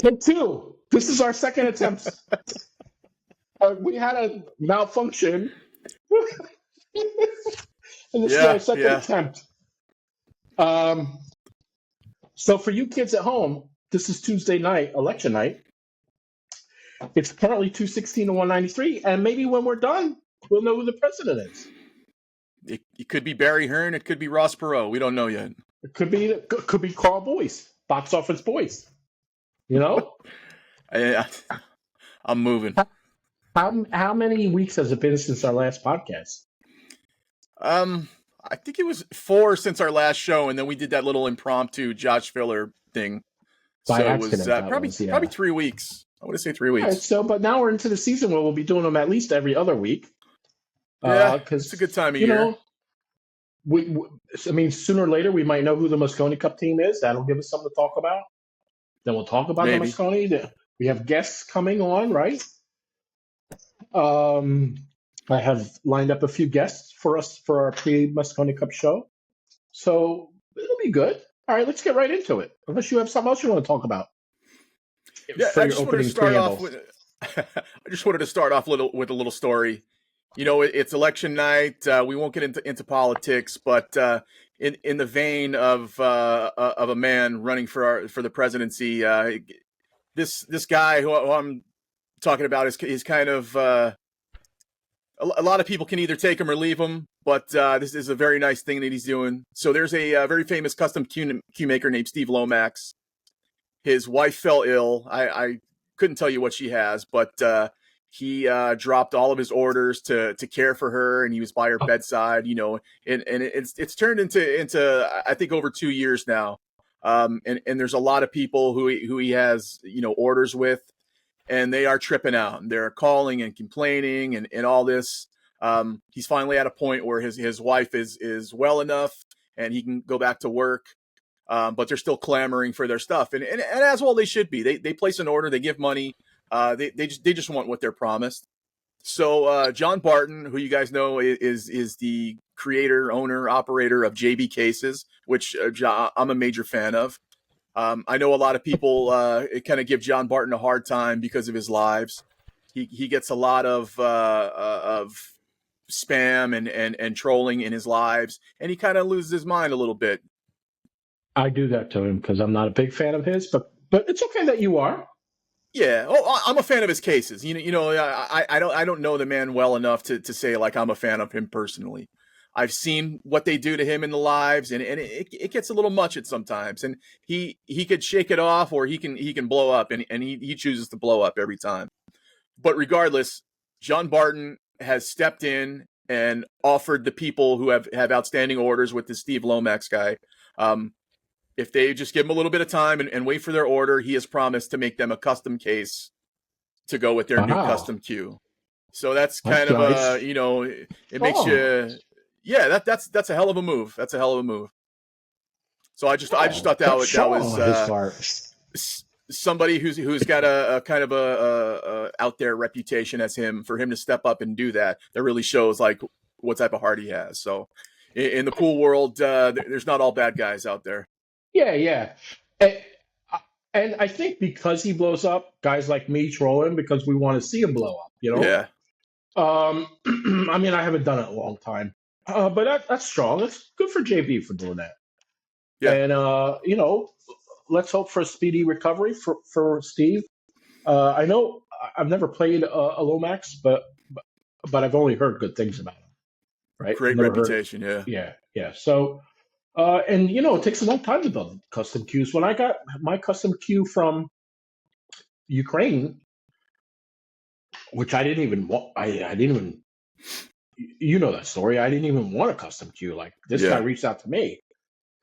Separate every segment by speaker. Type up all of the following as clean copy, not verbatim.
Speaker 1: Take two. This is our second attempt. We had a malfunction, and this is our second attempt. So for you kids at home, this is Tuesday night, election night. It's currently 216 to 193, and maybe when we're done, we'll know who the president is.
Speaker 2: It could be Barry Hearn. It could be Ross Perot. We don't know yet.
Speaker 1: It could be Carl Boyce, box office Boyce. You know,
Speaker 2: I'm moving.
Speaker 1: How many weeks has it been since our last podcast?
Speaker 2: I think it was 4 since our last show, and then we did that little impromptu Josh Filler thing.
Speaker 1: By
Speaker 2: so
Speaker 1: accident,
Speaker 2: it was probably 3 weeks. I want to say 3 weeks.
Speaker 1: Right, so, but now we're into the season where we'll be doing them at least every other week.
Speaker 2: Yeah, it's a good time of year.
Speaker 1: I mean, sooner or later we might know who the Mosconi Cup team is. That'll give us something to talk about. Then we'll talk about the Mosconi. We have guests coming on, right? I have lined up a few guests for us for our pre-Mosconi Cup show. So it'll be good. All right, let's get right into it. Unless you have something else you want to talk about.
Speaker 2: Yeah, I just wanted to start off with a little story. You know, it's election night. We won't get into politics, but in the vein of a man running for the presidency, this guy who I'm talking about is kind of a lot of people can either take him or leave him, but this is a very nice thing that he's doing. So there's a very famous custom cue maker named Steve Lomax. His wife fell ill. I couldn't tell you what she has, but he dropped all of his orders to care for her, and he was by her bedside. You know, and it's turned into I think over 2 years now. And there's a lot of people who he has orders with, and they are tripping out. They're calling and complaining and all this. He's finally at a point where his wife is well enough and he can go back to work. But they're still clamoring for their stuff, and as well they should be. They place an order, they give money, they just want what they're promised. So John Barton, who you guys know is the creator, owner, operator of JB Cases, which I'm a major fan of. I know a lot of people kind of give John Barton a hard time because of his lives. He gets a lot of spam and trolling in his lives, and he kind of loses his mind a little bit.
Speaker 1: I do that to him because I'm not a big fan of his, but it's okay that you are.
Speaker 2: Yeah. Oh, I'm a fan of his cases. I don't know the man well enough to say like I'm a fan of him personally. I've seen what they do to him in the lives, and it gets a little much at sometimes. And he could shake it off, or he can blow up, and he chooses to blow up every time. But regardless, John Barton has stepped in and offered the people who have outstanding orders with the Steve Lomax guy. If they just give him a little bit of time and wait for their order, he has promised to make them a custom case to go with their new custom cue. So that's kind of nice. It makes you, that's a hell of a move. That's a hell of a move. So I just thought that was somebody who's got a kind of a out there reputation as him, for him to step up and do that really shows like what type of heart he has. So in the pool world, there's not all bad guys out there.
Speaker 1: Yeah. And I think because he blows up, guys like me troll him because we want to see him blow up,
Speaker 2: Yeah.
Speaker 1: I mean, I haven't done it in a long time, but that's strong. It's good for JB for doing that. Yeah. And, let's hope for a speedy recovery for Steve. I know I've never played a Lomax, but I've only heard good things about him. Right?
Speaker 2: Great reputation,
Speaker 1: Yeah. So... and it takes a long time to build custom cues. When I got my custom cue from Ukraine, which I didn't even want, I didn't even, that story. I didn't even want a custom cue. Like this guy reached out to me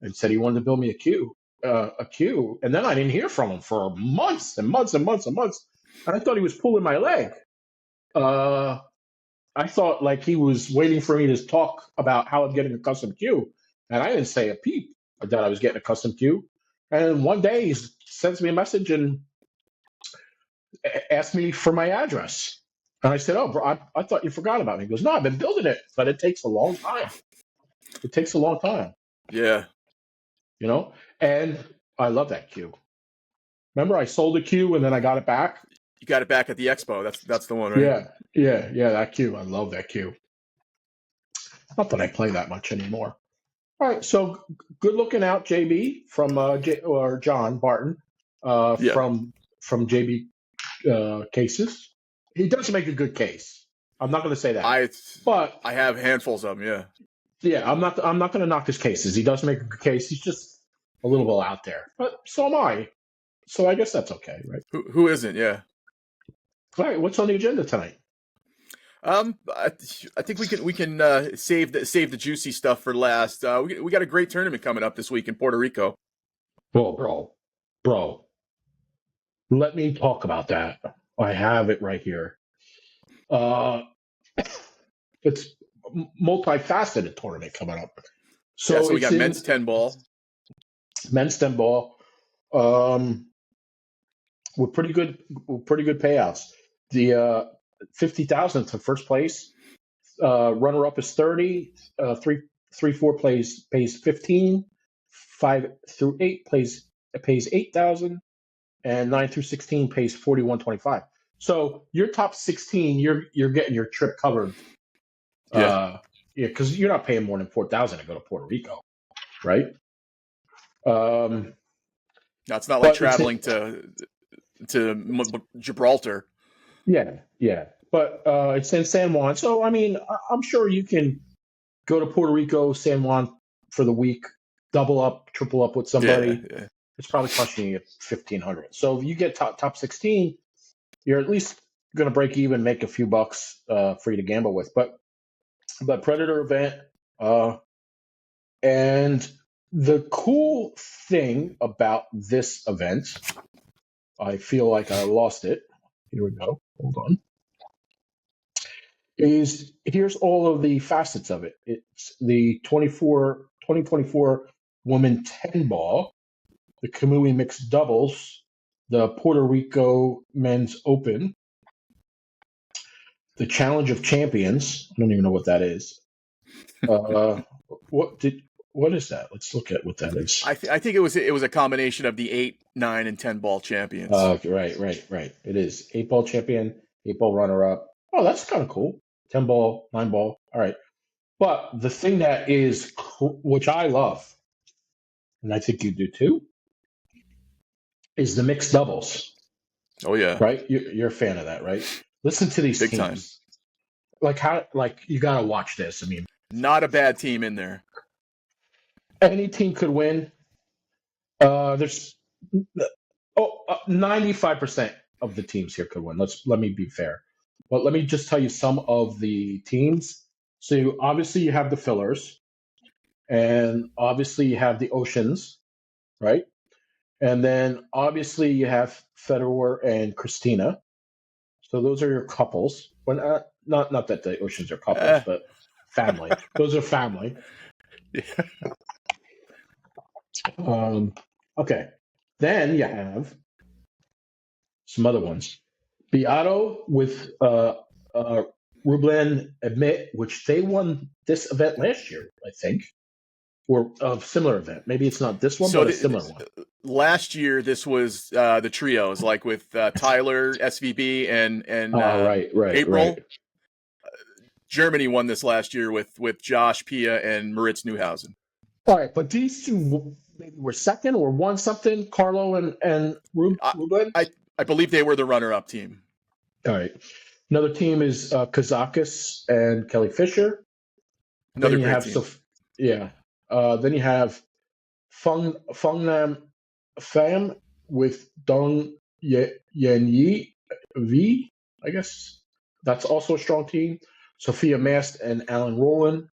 Speaker 1: and said he wanted to build me a cue, and then I didn't hear from him for months and months and months and months. And I thought he was pulling my leg. I thought like he was waiting for me to talk about how I'm getting a custom cue. And I didn't say a peep that I was getting a custom cue. And one day he sends me a message and asked me for my address. And I said, "Oh, bro, I thought you forgot about me." He goes, "No, I've been building it, but it takes a long time. It takes a long time."
Speaker 2: Yeah.
Speaker 1: And I love that cue. Remember, I sold a cue and then I got it back.
Speaker 2: You got it back at the expo. That's the one, right?
Speaker 1: Yeah. That cue, I love that cue. Not that I play that much anymore. All right, so good looking out, JB from or John Barton
Speaker 2: Yeah.
Speaker 1: from JB cases. He does make a good case. I'm not going to say that, but
Speaker 2: I have handfuls of them. Yeah.
Speaker 1: Yeah, I'm not going to knock his cases. He does make a good case. He's just a little bit out there, but so am I. So I guess that's okay, right?
Speaker 2: Who isn't? Yeah.
Speaker 1: All right, what's on the agenda tonight?
Speaker 2: I think we can save the juicy stuff for last. We got a great tournament coming up this week in Puerto Rico.
Speaker 1: Well, bro, let me talk about that. I have it right here. It's multifaceted tournament coming up.
Speaker 2: So we got men's 10 ball.
Speaker 1: Men's 10 ball. With pretty good payouts. The 50,000 to first place. Runner up is 30. 3-4 pays 15. 5 through 8 pays 8,000, and 9 through 16 pays 41.25. So your top 16, you're getting your trip covered. Yeah, because you're not paying more than 4,000 to go to Puerto Rico, right?
Speaker 2: No, it's not like traveling to Gibraltar.
Speaker 1: Yeah. But it's in San Juan. So, I mean, I'm sure you can go to Puerto Rico, San Juan for the week, double up, triple up with somebody.
Speaker 2: Yeah.
Speaker 1: It's probably costing you $1,500. So if you get top 16, you're at least going to break even, make a few bucks free to gamble with. But Predator event. And the cool thing about this event, I feel like I lost it. Here we go. Hold on. Here's all of the facets of it. It's the 2024 Women 10 Ball, the Kamui Mixed Doubles, the Puerto Rico Men's Open, the Challenge of Champions. I don't even know what that is. What is that? Let's look at what that is.
Speaker 2: I think it was a combination of the 8, 9, and 10 ball champions.
Speaker 1: Right. It is 8 ball champion, 8 ball runner up. Oh, that's kind of cool. 10 ball, 9 ball. All right. But the thing that is, which I love, and I think you do too, is the mixed doubles.
Speaker 2: Oh yeah.
Speaker 1: Right? You're a fan of that, right? Listen to these
Speaker 2: Big
Speaker 1: teams.
Speaker 2: Time.
Speaker 1: Like you got to watch this. I mean,
Speaker 2: not a bad team in there.
Speaker 1: Any team could win. There's 95% of the teams here could win. Let me be fair. But let me just tell you some of the teams. So obviously you have the fillers, and obviously you have the oceans, right? And then obviously you have Federer and Christina. So those are your couples. Well, not that the oceans are couples, but family. Those are family.
Speaker 2: Yeah.
Speaker 1: Okay. Then you have some other ones. Beato with Rublen Admit, which they won this event last year, I think, or a similar event. Maybe it's not this one, but a similar one.
Speaker 2: Last year, this was the trios, like with Tyler, SVB, and
Speaker 1: right.
Speaker 2: April. Germany won this last year with Josh Pia and Moritz Neuhausen.
Speaker 1: All right, but these two maybe were second or won something. Carlo and Rublen.
Speaker 2: I believe they were the runner-up team.
Speaker 1: All right. Another team is Kazakis and Kelly Fisher.
Speaker 2: Another great team.
Speaker 1: Then you have Fungnam Pham with Dong Yenyi V. I guess that's also a strong team. Sophia Mast and Alan Rowland.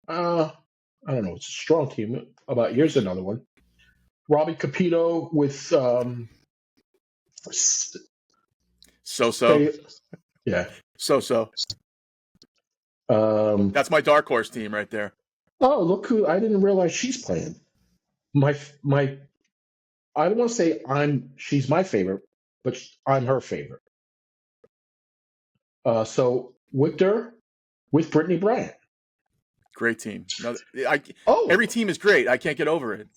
Speaker 1: I don't know. It's a strong team. Here's another one. Robbie Capito with
Speaker 2: So.
Speaker 1: Yeah.
Speaker 2: So. That's my dark horse team right there.
Speaker 1: Oh, look who! I didn't realize she's playing. My. I don't want to say she's my favorite, but I'm her favorite. So Victor with Brittany Bryant.
Speaker 2: Great team. Every team is great. I can't get over it.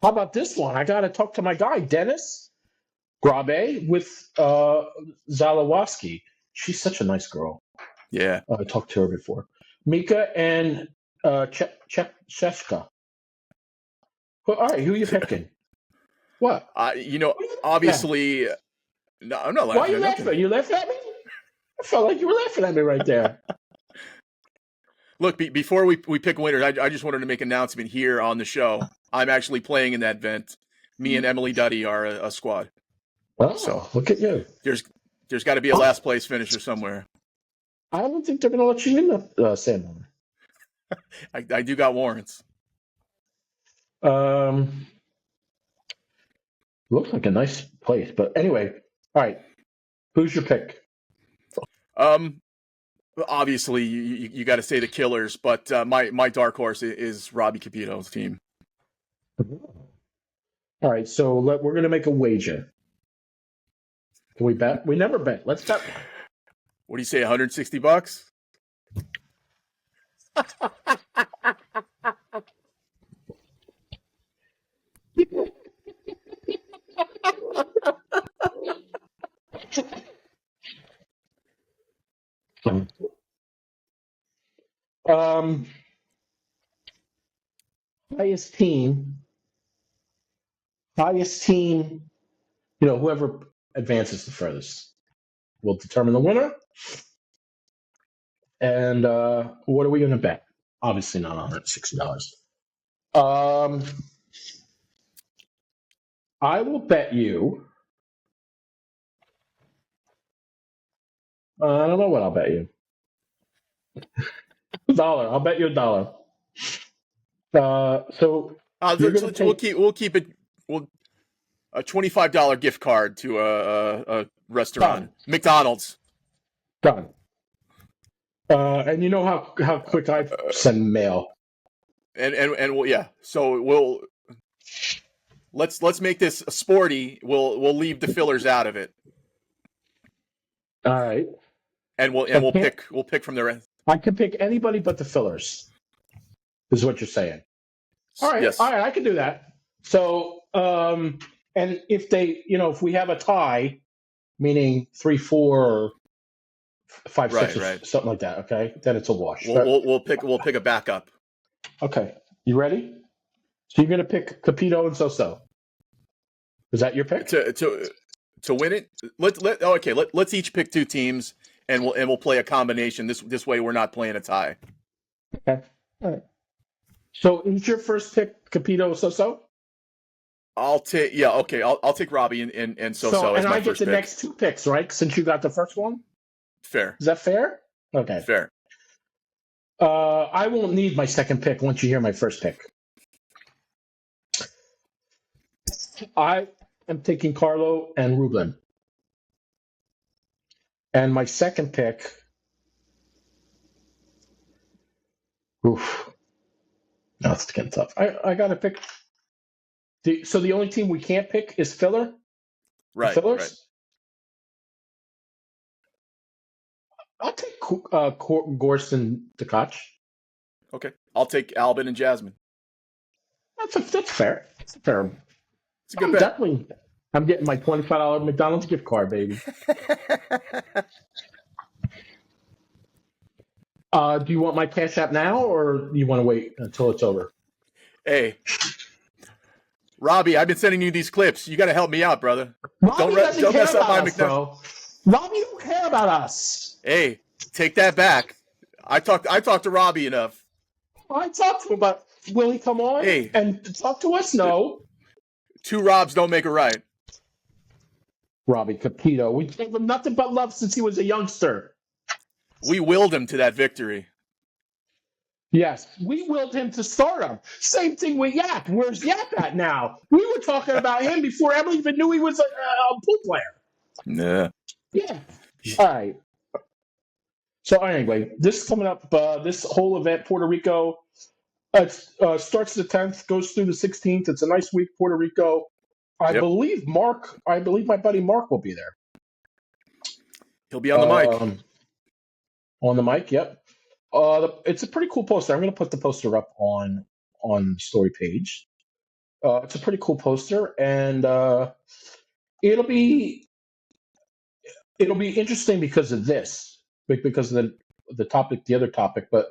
Speaker 1: How about this one? I got to talk to my guy, Dennis Grabe with Zalawaski. She's such a nice girl.
Speaker 2: Yeah.
Speaker 1: I talked to her before. Mika and Cheshka. Well, all right, who are you picking? What?
Speaker 2: Obviously, no, I'm not laughing
Speaker 1: Why are you
Speaker 2: at
Speaker 1: laughing?
Speaker 2: nothing.
Speaker 1: You laughing at me? I felt like you were laughing at me right there.
Speaker 2: Look, before we pick winners, I just wanted to make an announcement here on the show. I'm actually playing in that event. Me and Emily Duddy are a squad.
Speaker 1: Oh,
Speaker 2: So
Speaker 1: look at you.
Speaker 2: There's got to be a last place finisher somewhere.
Speaker 1: I don't think they're going to let you in the San Juan.
Speaker 2: I do got warrants.
Speaker 1: Looks like a nice place, but anyway, all right. Who's your pick?
Speaker 2: Obviously you got to say the Killers, but my dark horse is Robbie Capito's team.
Speaker 1: All right, so we're going to make a wager. Can we bet? We never bet. Let's bet.
Speaker 2: What do you say, $160?
Speaker 1: Highest team, whoever advances the furthest will determine the winner. And what are we going to bet? Obviously not $160. I will bet you. I don't know what I'll bet you. $1. I'll bet you $1. So
Speaker 2: we'll keep it. A $25 gift card to a restaurant,
Speaker 1: done.
Speaker 2: McDonald's.
Speaker 1: Done. And you know how quick I send mail.
Speaker 2: And yeah. So let's make this sporty. We'll leave the fillers out of it.
Speaker 1: All right.
Speaker 2: And we'll pick from the rest.
Speaker 1: I can pick anybody but the fillers. Is what you're saying. All right.
Speaker 2: Yes.
Speaker 1: All right, I can do that. So and if if we have a tie, meaning 3-4 or 5-6 or something like that, okay, then it's a wash.
Speaker 2: We'll pick a backup.
Speaker 1: Okay. You ready? So you're gonna pick Capito and So. Is that your pick?
Speaker 2: To win it? Let's each pick two teams and we'll play a combination. This way we're not playing a tie.
Speaker 1: Okay. All right. So is your first pick Capito So?
Speaker 2: I'll take I'll take Robbie and So as my
Speaker 1: I get the next two picks, right? Since you got the first one?
Speaker 2: Fair.
Speaker 1: Is that fair? Okay.
Speaker 2: Fair.
Speaker 1: I won't need my second pick once you hear my first pick. I am taking Carlo and Ruben. And my second pick. Oof. No, it's getting tough. I got to pick. So the only team we can't pick is filler?
Speaker 2: Right.
Speaker 1: Fillers?
Speaker 2: Right.
Speaker 1: I'll take Gorst and Tkach.
Speaker 2: Okay. I'll take Albin and Jasmine.
Speaker 1: That's fair. That's fair.
Speaker 2: It's a good bet.
Speaker 1: Definitely. I'm getting my $25 McDonald's gift card, baby. Do you want my Cash App now, or you want to wait until it's over?
Speaker 2: Hey, Robbie, I've been sending you these clips. You got to help me out, brother.
Speaker 1: Robbie doesn't care about us, bro. Robbie don't care about us.
Speaker 2: Hey, take that back. I talked to Robbie enough.
Speaker 1: I talked to him, but will he come on and talk to us? No.
Speaker 2: Two Robs don't make a right.
Speaker 1: Robbie Capito. We gave him nothing but love since he was a youngster.
Speaker 2: We willed him to that victory.
Speaker 1: Yes, we willed him to stardom. Same thing with Yap. Where's Yap at now? We were talking about him before Emily even knew he was a pool player.
Speaker 2: Nah.
Speaker 1: Yeah. All right. So anyway, this coming up, this whole event, Puerto Rico, starts the 10th, goes through the 16th. It's a nice week, Puerto Rico. I believe my buddy Mark will be there.
Speaker 2: He'll be on the mic.
Speaker 1: On the mic, yep. It's a pretty cool poster. I'm going to put the poster up on the story page. It's a pretty cool poster, and it'll be it'll be interesting because of this, because of the topic, the other topic. But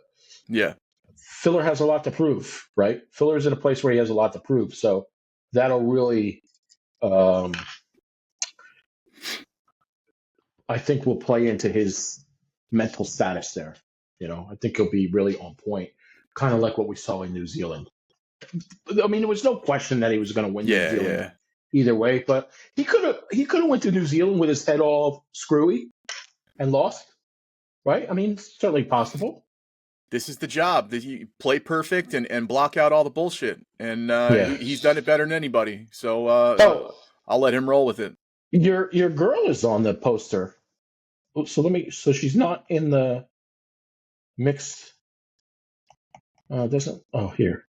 Speaker 2: Yeah.
Speaker 1: Filler has a lot to prove, right? Filler's in a place where he has a lot to prove, so that'll really, um, I think, will play into his mental status there. I think he'll be really on point, kind of like what we saw in New Zealand. I mean, there was no question that he was going to win New
Speaker 2: Yeah.
Speaker 1: Zealand
Speaker 2: Yeah.
Speaker 1: either way, but he could have went to New Zealand with his head all screwy and lost, right? I mean, it's certainly possible.
Speaker 2: This is the job that you play perfect and block out all the bullshit. And
Speaker 1: Yeah.
Speaker 2: he's done it better than anybody. So
Speaker 1: Oh,
Speaker 2: I'll let him roll with it.
Speaker 1: your girl is on the poster. So she's not in the mix. Doesn't here.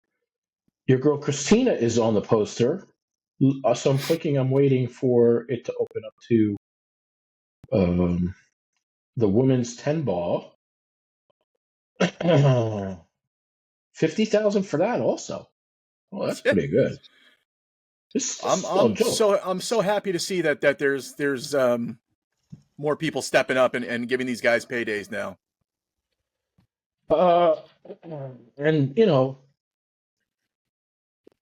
Speaker 1: Your girl Christina is on the poster. So I'm clicking. I'm waiting for it to open up to the women's 10 ball. 50,000 for that also. Oh, that's pretty good. This is no joke.
Speaker 2: I'm so happy to see that there's more people stepping up and giving these guys paydays now.
Speaker 1: And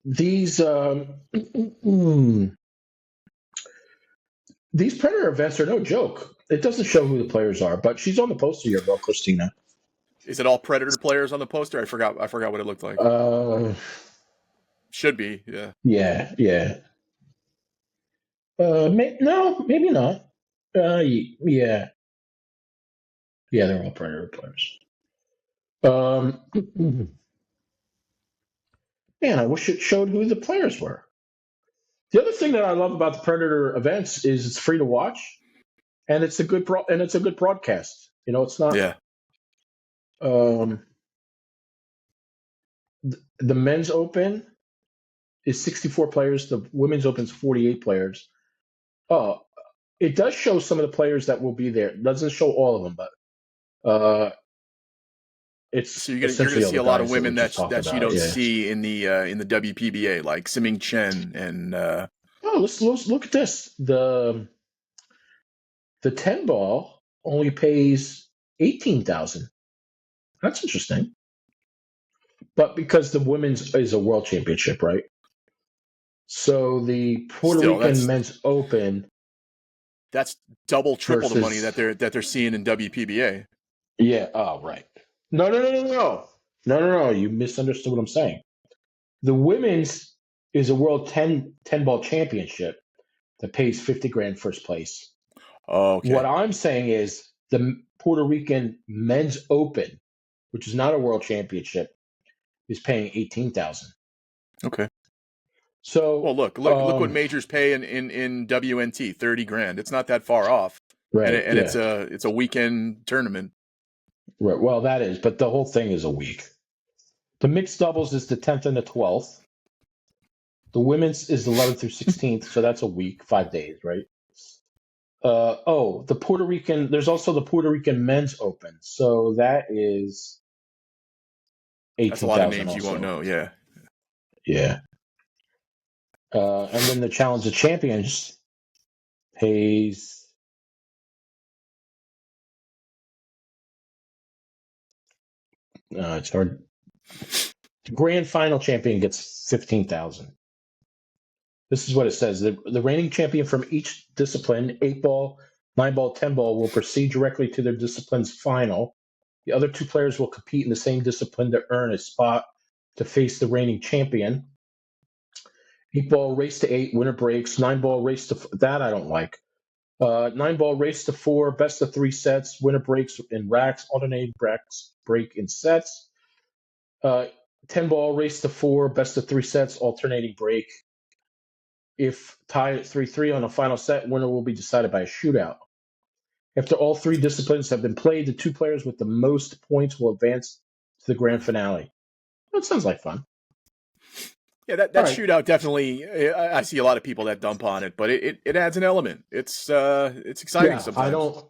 Speaker 1: these these Predator events are no joke. It doesn't show who the players are, but she's on the poster here, girl Christina.
Speaker 2: Is it all Predator players on the poster? I forgot what it looked like. Should be, yeah.
Speaker 1: Yeah. No, maybe not. Yeah. Yeah, they're all Predator players. Man, I wish it showed who the players were. The other thing that I love about the Predator events is it's free to watch, and it's a good broadcast. It's not.
Speaker 2: Yeah.
Speaker 1: The men's open is 64 players. The women's open is 48 players. It does show some of the players that will be there. It doesn't show all of them, but it's
Speaker 2: so you're gonna
Speaker 1: essentially
Speaker 2: see a lot of women that you don't
Speaker 1: yeah.
Speaker 2: see in the WPBA, like Siming Chen and.
Speaker 1: Let's look at this. The 10 ball only pays 18,000. That's interesting. But because the women's is a world championship, right? So the Puerto Rican men's open.
Speaker 2: That's double, triple the money that they're seeing in WPBA.
Speaker 1: Yeah. Oh, right. No. You misunderstood what I'm saying. The women's is a world 10 ball championship that pays 50 grand first place.
Speaker 2: Oh, okay.
Speaker 1: What I'm saying is the Puerto Rican men's open, which is not a world championship, is paying 18,000.
Speaker 2: Okay.
Speaker 1: So
Speaker 2: well, look what majors pay in WNT, 30 grand. It's not that far off,
Speaker 1: right?
Speaker 2: And it's a weekend tournament.
Speaker 1: Right. Well, that is, but the whole thing is a week. The mixed doubles is the 10th and the 12th. The women's is the 11th through 16th, so that's a week, 5 days, right? The Puerto Rican. There's also the Puerto Rican men's open, so that is 18,000.
Speaker 2: That's a lot of names also. You won't know. Yeah.
Speaker 1: Yeah. And then the Challenge of Champions pays it's hard. The grand final champion gets 15,000. This is what it says. The reigning champion from each discipline, 8-ball, 9-ball, 10-ball, will proceed directly to their discipline's final. The other two players will compete in the same discipline to earn a spot to face the reigning champion. 8-ball race to 8, winner breaks. 9-ball race to that I don't like. 9-ball race to 4, best of 3 sets, winner breaks in racks, alternating racks break in sets. 10-ball race to 4, best of 3 sets, alternating break. If tied at 3-3 on a final set, winner will be decided by a shootout. After all 3 disciplines have been played, the 2 players with the most points will advance to the grand finale. That sounds like fun.
Speaker 2: Yeah, that shootout definitely. I see a lot of people that dump on it, but it adds an element. It's exciting sometimes.
Speaker 1: I don't.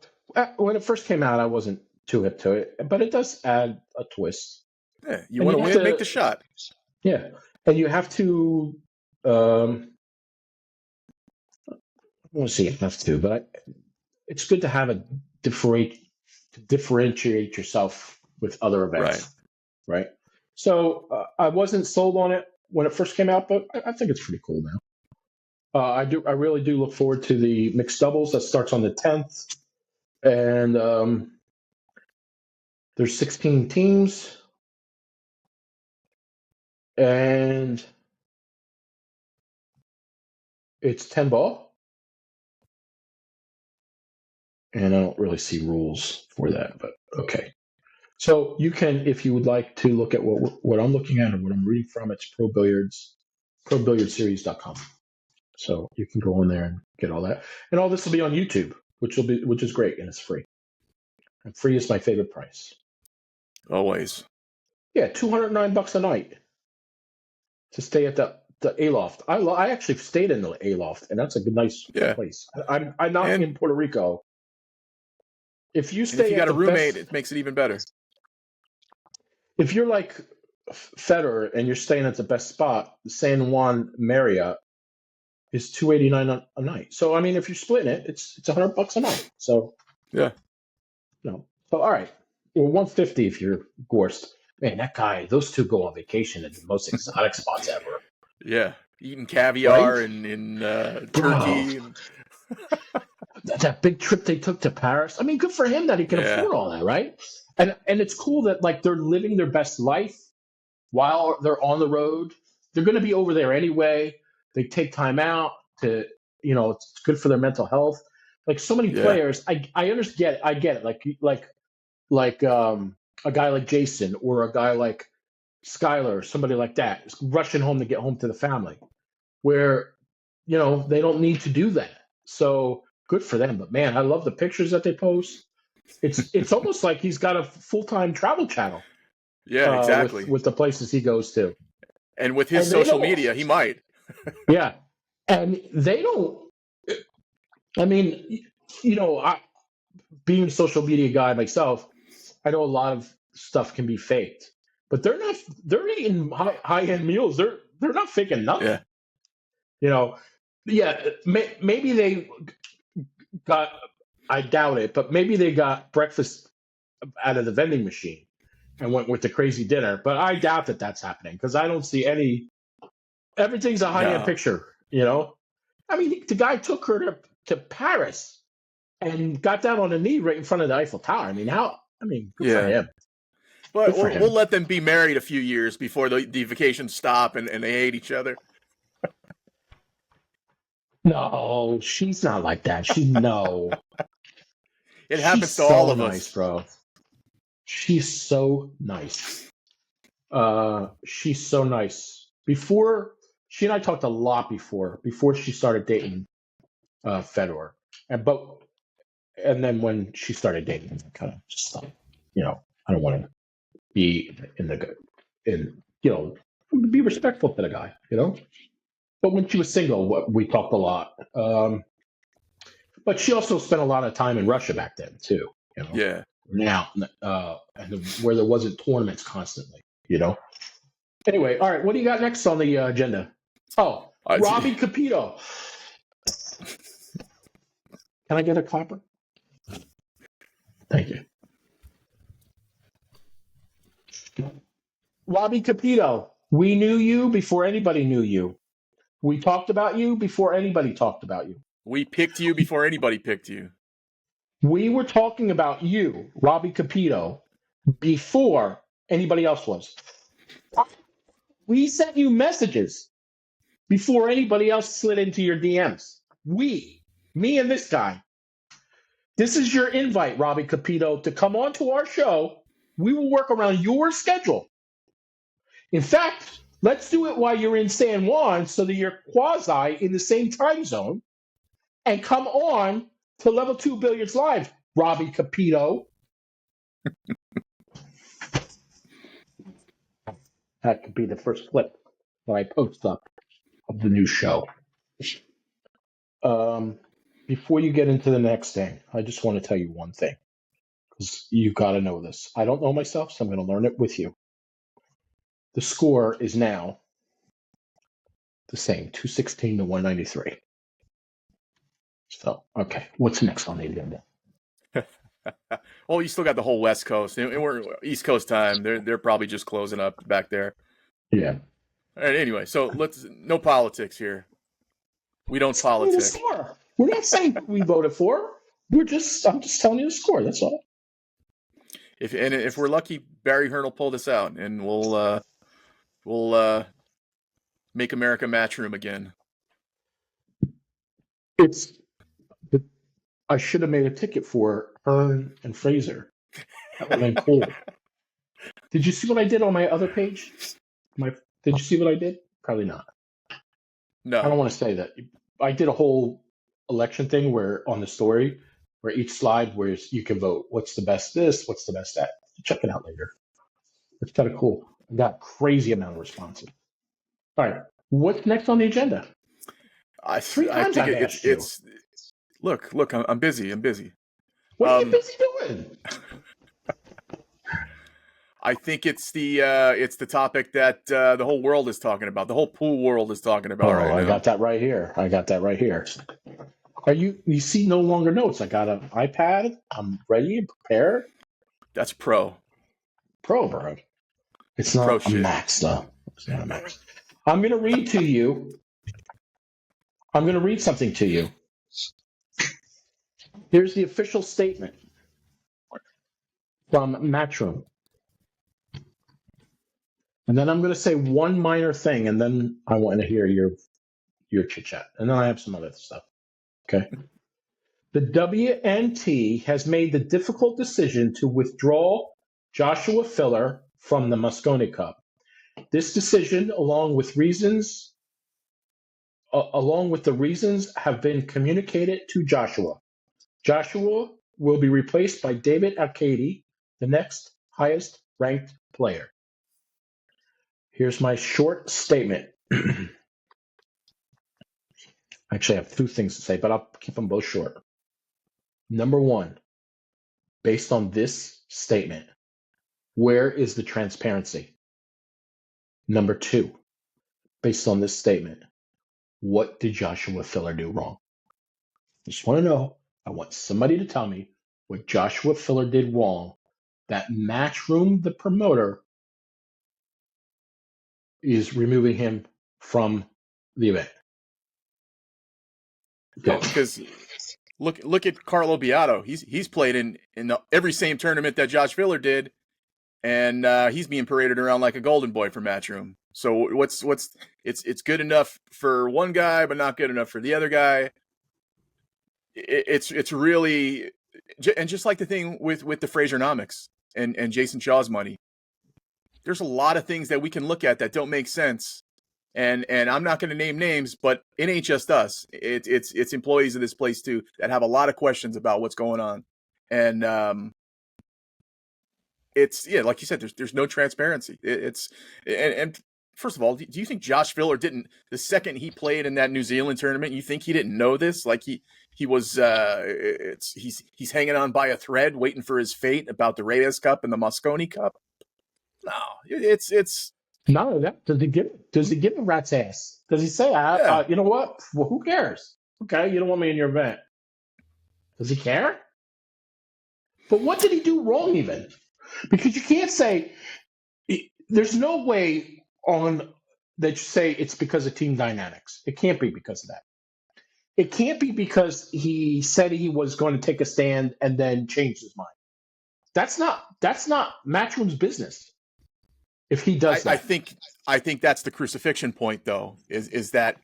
Speaker 1: When it first came out, I wasn't too hip to it, but it does add a twist.
Speaker 2: Yeah, you want to win, make the shot.
Speaker 1: Yeah, and you have to I want to say enough to, but it's good to have a differentiate yourself with other
Speaker 2: Right.
Speaker 1: events, right? So I wasn't sold on it when it first came out, but I think it's pretty cool now. I really do look forward to the mixed doubles that starts on the 10th, and there's 16 teams, and it's 10 ball, and I don't really see rules for that, but okay. So you can, if you would like to look at what I'm looking at or what I'm reading from, it's probilliardseries.com. So you can go in there and get all that, and all this will be on YouTube, which is great, and it's free. And free is my favorite price.
Speaker 2: Always.
Speaker 1: Yeah, $209 a night to stay at the Aloft. I actually stayed in the Aloft, and that's a good, nice place. I'm not in Puerto Rico. If you stay
Speaker 2: if you
Speaker 1: at
Speaker 2: got a roommate,
Speaker 1: best,
Speaker 2: it makes it even better.
Speaker 1: If you're like Federer and you're staying at the best spot, the San Juan Marriott is $289 a night. So I mean, if you're splitting it, it's $100 a night. So
Speaker 2: yeah,
Speaker 1: So all right, well, $150 if you're Gorst. Man, that guy, those two go on vacation at the most exotic spots ever.
Speaker 2: Yeah, eating caviar
Speaker 1: Right?
Speaker 2: in Turkey. And...
Speaker 1: that big trip they took to Paris. I mean, good for him that he can afford all that, right? And it's cool that like they're living their best life while they're on the road. They're going to be over there anyway. They take time out to, it's good for their mental health. Like so many players, I understand. I get it. Like a guy like Jason or a guy like Skylar, somebody like that, is rushing home to get home to the family, where they don't need to do that. So good for them. But man, I love the pictures that they post. It's almost like he's got a full-time travel channel.
Speaker 2: Yeah, exactly.
Speaker 1: With the places he goes to,
Speaker 2: and with his social media, he might.
Speaker 1: Yeah, and they don't. I mean, being a social media guy myself, I know a lot of stuff can be faked, but they're not. They're eating high-end meals. They're not faking nothing. Yeah. Maybe they got. I doubt it, but maybe they got breakfast out of the vending machine and went with the crazy dinner. But I doubt that that's happening because I don't see any. Everything's a high-end picture. I mean, the guy took her to Paris and got down on a knee right in front of the Eiffel Tower. I mean, good for him.
Speaker 2: But we'll let them be married a few years before the vacations stop and they hate each other.
Speaker 1: No, she's not like that. No.
Speaker 2: It happens to all of
Speaker 1: us, bro. She's so nice. She's so nice. Before, she and I talked a lot before she started dating Federer, and then when she started dating, I kind of just thought, I don't want to be be respectful to the guy, But when she was single, we talked a lot. But she also spent a lot of time in Russia back then too.
Speaker 2: Yeah.
Speaker 1: Now, and where there wasn't tournaments constantly. Anyway, all right. What do you got next on the agenda? Oh, Robbie Capito. Can I get a clapper? Thank you. Robbie Capito. We knew you before anybody knew you. We talked about you before anybody talked about you.
Speaker 2: We picked you before anybody picked you.
Speaker 1: We were talking about you, Robbie Capito, before anybody else was. We sent you messages before anybody else slid into your DMs. Me and this guy. This is your invite, Robbie Capito, to come on to our show. We will work around your schedule. In fact, let's do it while you're in San Juan so that you're quasi in the same time zone. And come on to Level 2 Billiards Live, Robbie Capito. That could be the first clip that I post up of the new show. Before you get into the next thing, I just want to tell you one thing, because you got to know this. I don't know myself, so I'm going to learn it with you. The score is now The same, 216 to 193. So, okay, what's next on the agenda?
Speaker 2: Well, you still got the whole West Coast, and we're East Coast time. They're probably just closing up back there.
Speaker 1: Yeah.
Speaker 2: All right, anyway, so no politics here. We don't politic.
Speaker 1: We're not saying we voted for. I'm just telling you the score. That's all.
Speaker 2: If we're lucky, Barry Hearn will pull this out, and we'll make America Matchroom again.
Speaker 1: I should have made a ticket for Hearn and Fraser. That would have been cool. Did you see what I did on my other page? Did you see what I did? Probably not.
Speaker 2: No.
Speaker 1: I don't want to say that. I did a whole election thing where on the story, where each slide where you can vote. What's the best this? What's the best that? Check it out later. It's kind of cool. I got crazy amount of responses. All right. What's next on the agenda?
Speaker 2: I think it's look, I'm busy.
Speaker 1: What are you busy doing?
Speaker 2: I think it's the topic that the whole world is talking about. The whole pool world is talking about right now.
Speaker 1: I got that right here. Are you see no longer notes. I got an iPad. I'm ready and prepared.
Speaker 2: That's pro,
Speaker 1: bro. It's not a Max, though. It's not a Max. I'm going to read something to you. Here's the official statement from Matchroom. And then I'm going to say one minor thing, and then I want to hear your chit-chat. And then I have some other stuff. Okay? The WNT has made the difficult decision to withdraw Joshua Filler from the Mosconi Cup. This decision, along with the reasons, have been communicated to Joshua. Joshua will be replaced by David Arcady, the next highest ranked player. Here's my short statement. Actually, I have two things to say, but I'll keep them both short. Number one, based on this statement, where is the transparency? Number two, based on this statement, what did Joshua Filler do wrong? I just want to know. I want somebody to tell me what Joshua Filler did wrong that Matchroom, the promoter, is removing him from the event.
Speaker 2: Because look at Carlo Beato. He's played in every same tournament that Josh Filler did, and he's being paraded around like a golden boy for Matchroom. So it's good enough for one guy, but not good enough for the other guy. It's really, and just like the thing with the Frasernomics and Jason Shaw's money, there's a lot of things that we can look at that don't make sense. And I'm not going to name names, but it ain't just us. It's employees of this place too that have a lot of questions about what's going on. And like you said, there's no transparency. And first of all, do you think Josh Filler didn't, the second he played in that New Zealand tournament, you think he didn't know this? Like he was he's hanging on by a thread waiting for his fate about the Reyes Cup and the Mosconi Cup? No, it's
Speaker 1: none of that. Does he give a rat's ass? Does he say, you know what? Well, who cares? Okay, you don't want me in your event. Does he care? But what did he do wrong even? Because you can't say, there's no way on that you say it's because of team dynamics. It can't be because of that. It can't be because he said he was going to take a stand and then changed his mind. That's not Matchroom's business. If he does that.
Speaker 2: I think that's the crucifixion point, though, is that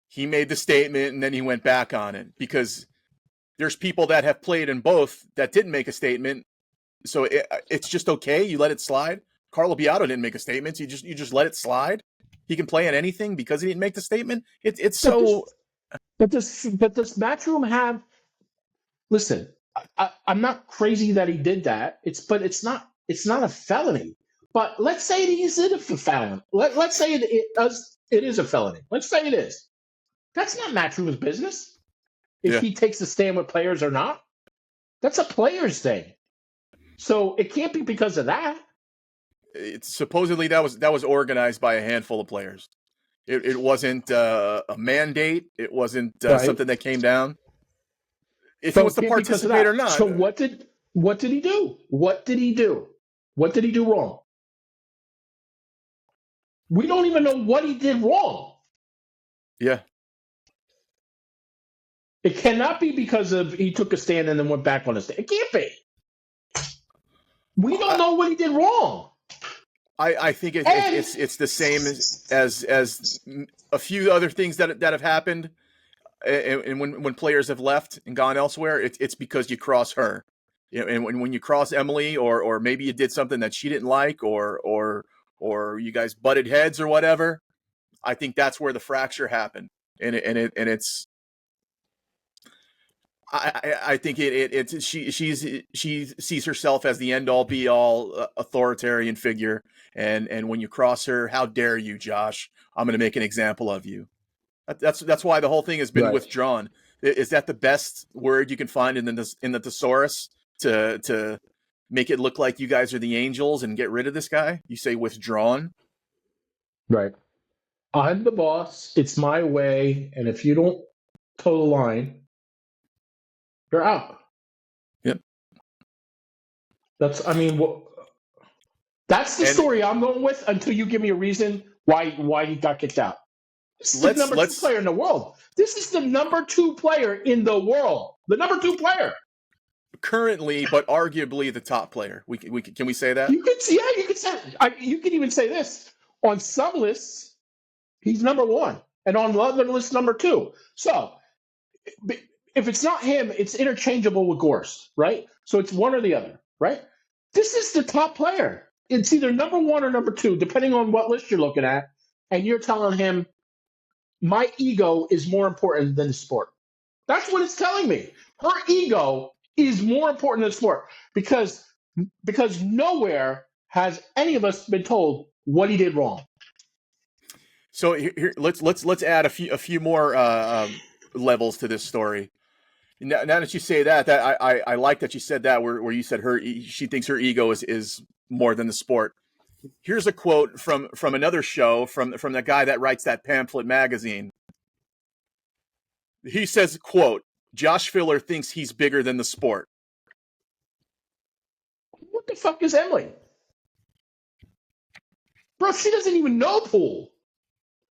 Speaker 2: he made the statement and then he went back on it, because there's people that have played in both that didn't make a statement. So it's just okay. You let it slide. Carlo Beato didn't make a statement. So you just let it slide. He can play on anything because he didn't make the statement. It's so.
Speaker 1: But does Matchroom have? Listen, I'm not crazy that he did that. It's not a felony. But let's say it is a felony. Let's say it is a felony. Let's say it is. That's not Matchroom's business. If he takes a stand with players or not, that's a player's thing. So it can't be because of that.
Speaker 2: It's supposedly that was organized by a handful of players. It wasn't a mandate. It wasn't
Speaker 1: right?
Speaker 2: something that came down. If he
Speaker 1: So
Speaker 2: wants
Speaker 1: it
Speaker 2: to
Speaker 1: can't be because of
Speaker 2: participate or
Speaker 1: that.
Speaker 2: not,
Speaker 1: So what did he do? What did he do? What did he do wrong? We don't even know what he did wrong.
Speaker 2: yeah.
Speaker 1: It cannot be because of he took a stand and then went back on his stand. It can't be. We don't
Speaker 2: I,
Speaker 1: know what he did wrong.
Speaker 2: I think
Speaker 1: And
Speaker 2: it's the same as a few other things that have happened, and when players have left and gone elsewhere, it's because you cross her, and when you cross Emily, or maybe you did something that she didn't like, or you guys butted heads or whatever. I think that's where the fracture happened, it's. I think she sees herself as the end all be all authoritarian figure, and when you cross her, how dare you, Josh? I'm going to make an example of you. That's why the whole thing has been
Speaker 1: right,
Speaker 2: withdrawn. Is that the best word you can find in the thesaurus to make it look like you guys are the angels and get rid of this guy? You say withdrawn.
Speaker 1: right. I'm the boss. It's my way. And if you don't toe the line, you're out.
Speaker 2: Yep.
Speaker 1: That's, I mean, that's the
Speaker 2: And
Speaker 1: story I'm going with until you give me a reason why he got kicked out. This is the number two
Speaker 2: let's
Speaker 1: player in the world. This is the number two player in the world. The number two player.
Speaker 2: currently, but arguably the top player. Can we say that?
Speaker 1: You could, yeah, you could say. You could even say this on some lists. He's number one, and on other lists, number two. So if it's not him, it's interchangeable with Gorst, right? So it's one or the other, right? This is the top player. It's either number one or number two, depending on what list you're looking at. And you're telling him, my ego is more important than the sport. That's what it's telling me. Her ego is more important than the sport because nowhere has any of us been told what he did wrong.
Speaker 2: So here, let's add a few more levels to this story. Now that you say that I like that you said that where you said she thinks her ego is more than the sport. Here's a quote from another show from the guy that writes that pamphlet magazine. He says, "Quote: Josh Filler thinks he's bigger than the sport."
Speaker 1: What the fuck is Emily? Bro, she doesn't even know pool.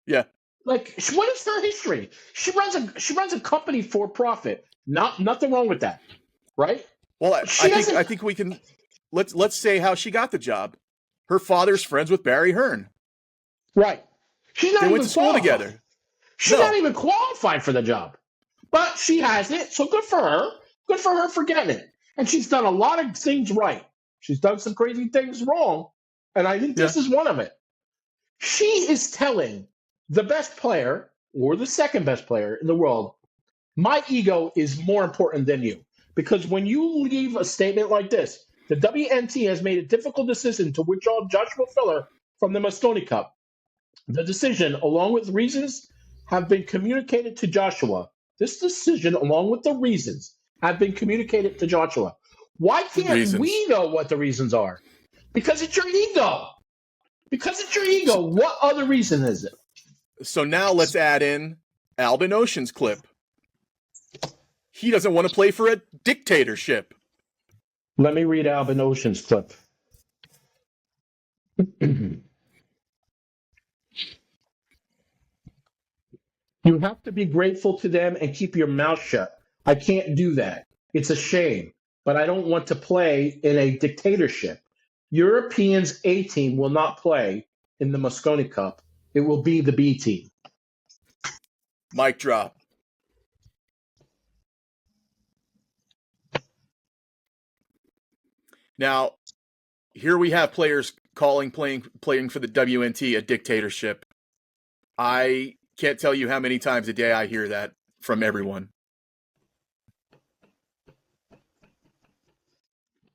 Speaker 2: Yeah.
Speaker 1: Like, what is her history? She runs a company for profit. Nothing wrong with that, right?
Speaker 2: Well,
Speaker 1: She doesn't.
Speaker 2: I think we can let's say how she got the job. Her father's friends with Barry Hearn.
Speaker 1: Right. She's not
Speaker 2: They went
Speaker 1: even
Speaker 2: to school
Speaker 1: qualified.
Speaker 2: together.
Speaker 1: She's not
Speaker 2: No.
Speaker 1: even qualified for the job. But she has it, so good for her. Good for her for getting it. And she's done a lot of things right. She's done some crazy things wrong, and I think
Speaker 2: Yeah.
Speaker 1: this is one of it. She is telling the best player or the second best player in the world, my ego is more important than you. Because when you leave a statement like this, the WNT has made a difficult decision to withdraw Joshua Filler from the Mosconi Cup. The decision, along with reasons, have been communicated to Joshua. This decision, along with the reasons, have been communicated to Joshua. Why can't
Speaker 2: Reasons.
Speaker 1: we know what the reasons are? Because it's your ego. Because it's your ego. What other reason is it?
Speaker 2: So now let's add in Albin Ocean's clip. He doesn't want to play for a dictatorship.
Speaker 1: Let me read Albin Ocean's clip. You have to be grateful to them and keep your mouth shut. I can't do that. It's a shame, but I don't want to play in a dictatorship. Europeans A team will not play in the Mosconi Cup. It will be the B team.
Speaker 2: Mic drop. Now, here we have players playing for the WNT a dictatorship. I can't tell you how many times a day I hear that from everyone.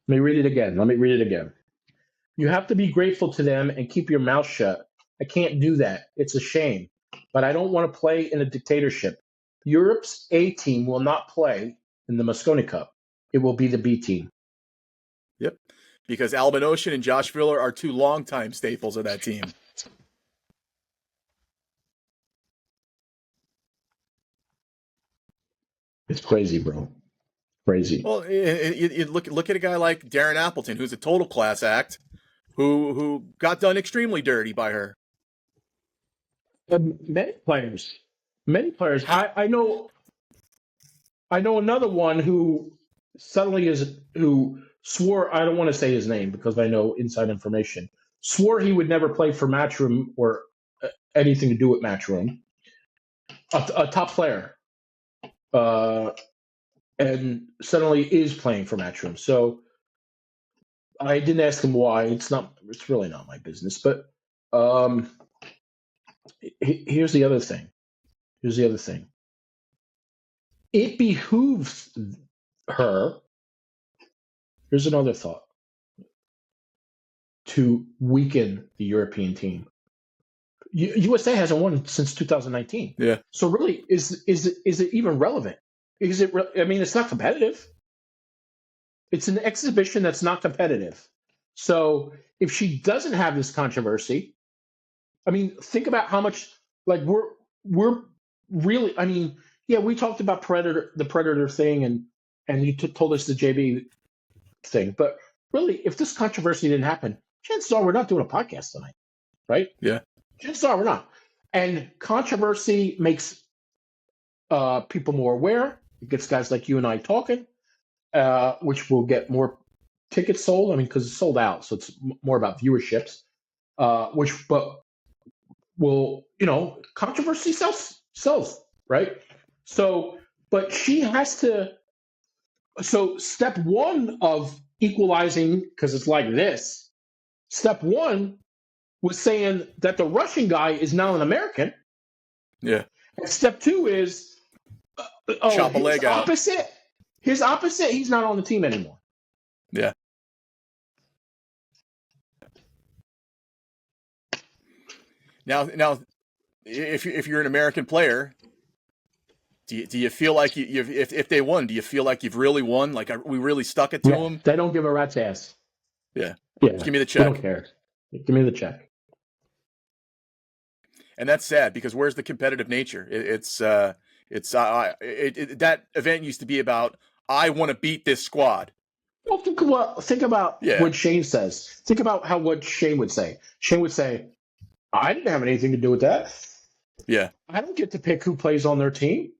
Speaker 1: Let me read it again. You have to be grateful to them and keep your mouth shut. I can't do that. It's a shame, but I don't want to play in a dictatorship. Europe's A team will not play in the Mosconi Cup. It will be the B team.
Speaker 2: Yep. Because Albin Ocean and Josh Filler are two longtime staples of that team.
Speaker 1: It's crazy, bro. Crazy.
Speaker 2: Well, you look at a guy like Darren Appleton, who's a total class act, who got done extremely dirty by her.
Speaker 1: Many players. Many players. I know another one who suddenly who swore, I don't want to say his name because I know inside information, swore he would never play for Matchroom or anything to do with Matchroom. A top player. And suddenly is playing for Matchroom. So I didn't ask him why. It's really not my business. But here's the other thing. It behooves her. Here's another thought. To weaken the European team. USA hasn't won since 2019.
Speaker 2: Yeah.
Speaker 1: So really, is it even relevant? I mean, it's not competitive. It's an exhibition that's not competitive. So if she doesn't have this controversy, I mean, think about how much we're really. I mean, yeah, we talked about the predator thing, and you told us the JB thing, but really, if this controversy didn't happen, chances are we're not doing a podcast tonight, right?
Speaker 2: Yeah.
Speaker 1: Chances are we're not. And controversy makes people more aware. It gets guys like you and I talking, which will get more tickets sold. I mean, because it's sold out, so it's more about viewerships. But will controversy sells, right? So, but she has to. So, step one of equalizing, because it's like this. Step one was saying that the Russian guy is now an American.
Speaker 2: Yeah.
Speaker 1: And step two is
Speaker 2: chop a leg out.
Speaker 1: His opposite, he's not on the team anymore.
Speaker 2: Yeah. Now, if you're an American player, do you feel like if they won, do you feel like you've really won? Like we really stuck it to them?
Speaker 1: They don't give a rat's ass.
Speaker 2: Yeah.
Speaker 1: Just
Speaker 2: give me the check.
Speaker 1: They don't care. Give me the check.
Speaker 2: And that's sad because where's the competitive nature? That event used to be about I want to beat this squad.
Speaker 1: Well, think about what Shane says. Think about what Shane would say. Shane would say, I didn't have anything to do with that.
Speaker 2: Yeah.
Speaker 1: I don't get to pick who plays on their team.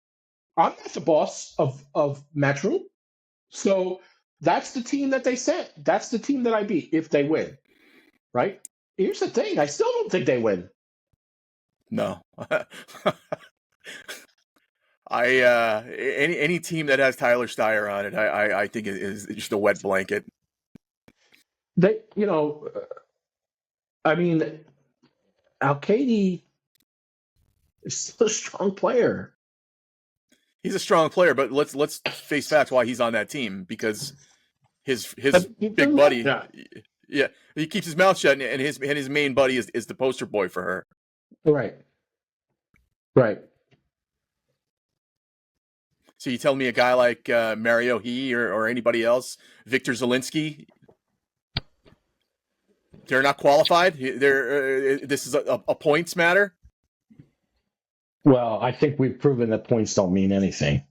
Speaker 1: I'm not the boss of Matchroom. So that's the team that they sent. That's the team that I beat if they win. Right? Here's the thing. I still don't think they win.
Speaker 2: No. Any team that has Tyler Steyer on it, I think is just a wet blanket.
Speaker 1: I mean, Al-Kaidi is still a strong player.
Speaker 2: He's a strong player, but let's face facts why he's on that team, because his big buddy, he keeps his mouth shut, and his main buddy is the poster boy for her.
Speaker 1: Right.
Speaker 2: So you tell me a guy like Mario He or anybody else, Victor Zelinsky, they're not qualified? This is a points matter?
Speaker 1: Well, I think we've proven that points don't mean anything.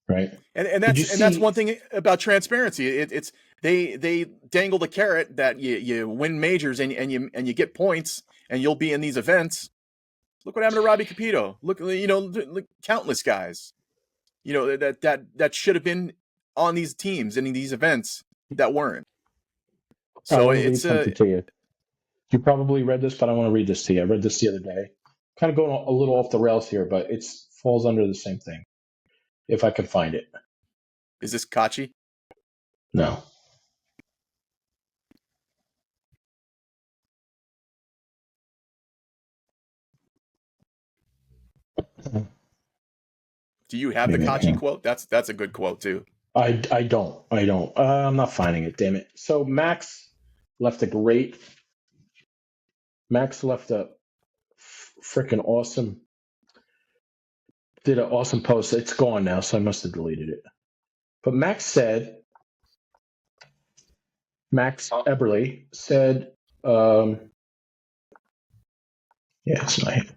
Speaker 1: Right?
Speaker 2: And that's one thing about transparency. It's they dangle the carrot that you win majors and you get points and you'll be in these events. Look what happened to Robbie Capito. Look, countless guys, that should have been on these teams and in these events that weren't. So it's
Speaker 1: something to you. You probably read this, but I want to read this to you. I read this the other day. Kind of going a little off the rails here, but it falls under the same thing. If I can find it.
Speaker 2: Is this Kachi?
Speaker 1: No.
Speaker 2: Do you have the Kachi quote? That's a good quote too.
Speaker 1: I don't. I'm not finding it. Damn it. So Max left a freaking awesome. Did an awesome post. It's gone now, so I must have deleted it. But Max Eberly said, it's not him.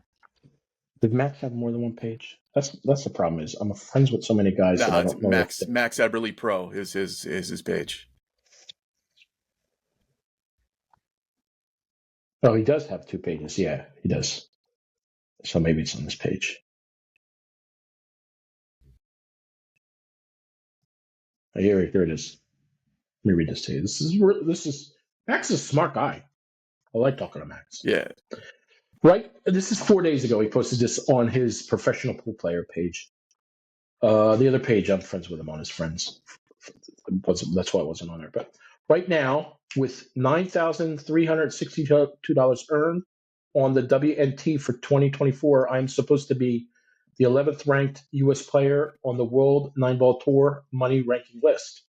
Speaker 1: Did Max have more than one page? That's the problem. Is I'm friends with so many guys that
Speaker 2: Nah,
Speaker 1: I
Speaker 2: it's
Speaker 1: don't know if
Speaker 2: Max Eberly Pro is his page.
Speaker 1: Oh, he does have 2 pages. Yeah, he does. So maybe it's on this page. Oh, here it is. Let me read this to you. This is Max is a smart guy. I like talking to Max.
Speaker 2: Yeah.
Speaker 1: Right? This is 4 days ago. He posted this on his professional pool player page. The other page, I'm friends with him on his friends. That's why I wasn't on there. But right now, with $9,362 earned on the WNT for 2024, I'm supposed to be the 11th ranked U.S. player on the World 9-Ball Tour money ranking list.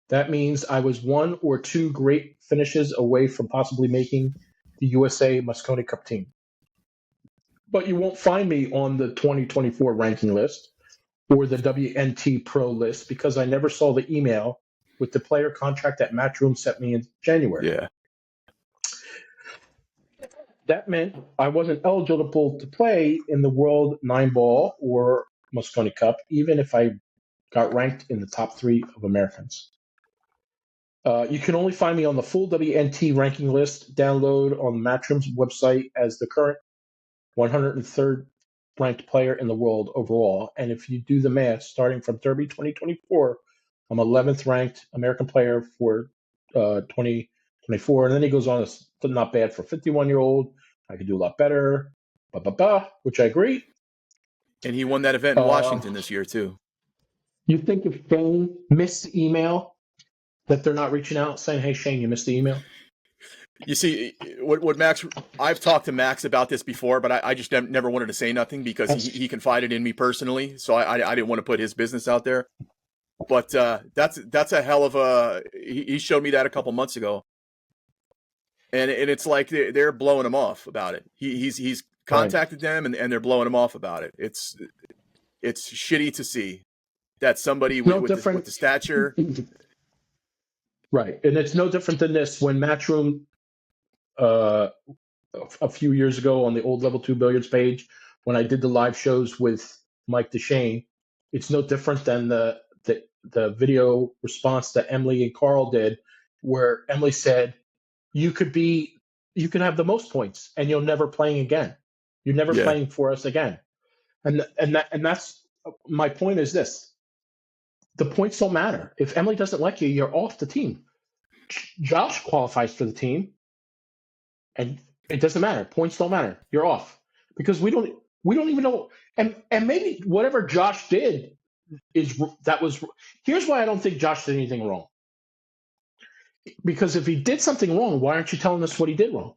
Speaker 1: That means I was 1 or 2 great finishes away from possibly making the USA Mosconi Cup team. But you won't find me on the 2024 ranking list or the WNT Pro list because I never saw the email with the player contract that Matchroom sent me in January.
Speaker 2: Yeah.
Speaker 1: That meant I wasn't eligible to play in the World 9-Ball or Mosconi Cup, even if I got ranked in the top 3 of Americans. You can only find me on the full WNT ranking list download on Matchroom's website as the current 103rd ranked player in the world overall. And if you do the math, starting from Derby 2024, I'm 11th ranked American player for 2024. And then he goes on, it's not bad for a 51-year-old. I could do a lot better, which I agree.
Speaker 2: And he won that event in Washington this year, too.
Speaker 1: You think if Shane missed the email, that they're not reaching out saying, hey, Shane, you missed the email?
Speaker 2: You see, what Max, I've talked to Max about this before, but I just never wanted to say nothing because he confided in me personally. So I didn't want to put his business out there. But that's a hell of a, he showed me that a couple months ago. And it's like they're blowing him off about it. He's contacted them and they're blowing him off about it. It's shitty to see that somebody with the stature.
Speaker 1: Right. And it's no different than this. When Matchroom, a few years ago on the old Level2Billiards page, when I did the live shows with Mike DeShane, it's no different than the video response that Emily and Carl did, where Emily said, you could have the most points and you're never playing again. You're never playing for us again. And that's my point is this. The points don't matter. If Emily doesn't like you, you're off the team. Josh qualifies for the team, and it doesn't matter. Points don't matter. You're off because we don't even know. And maybe whatever Josh did was. Here's why I don't think Josh did anything wrong. Because if he did something wrong, why aren't you telling us what he did wrong?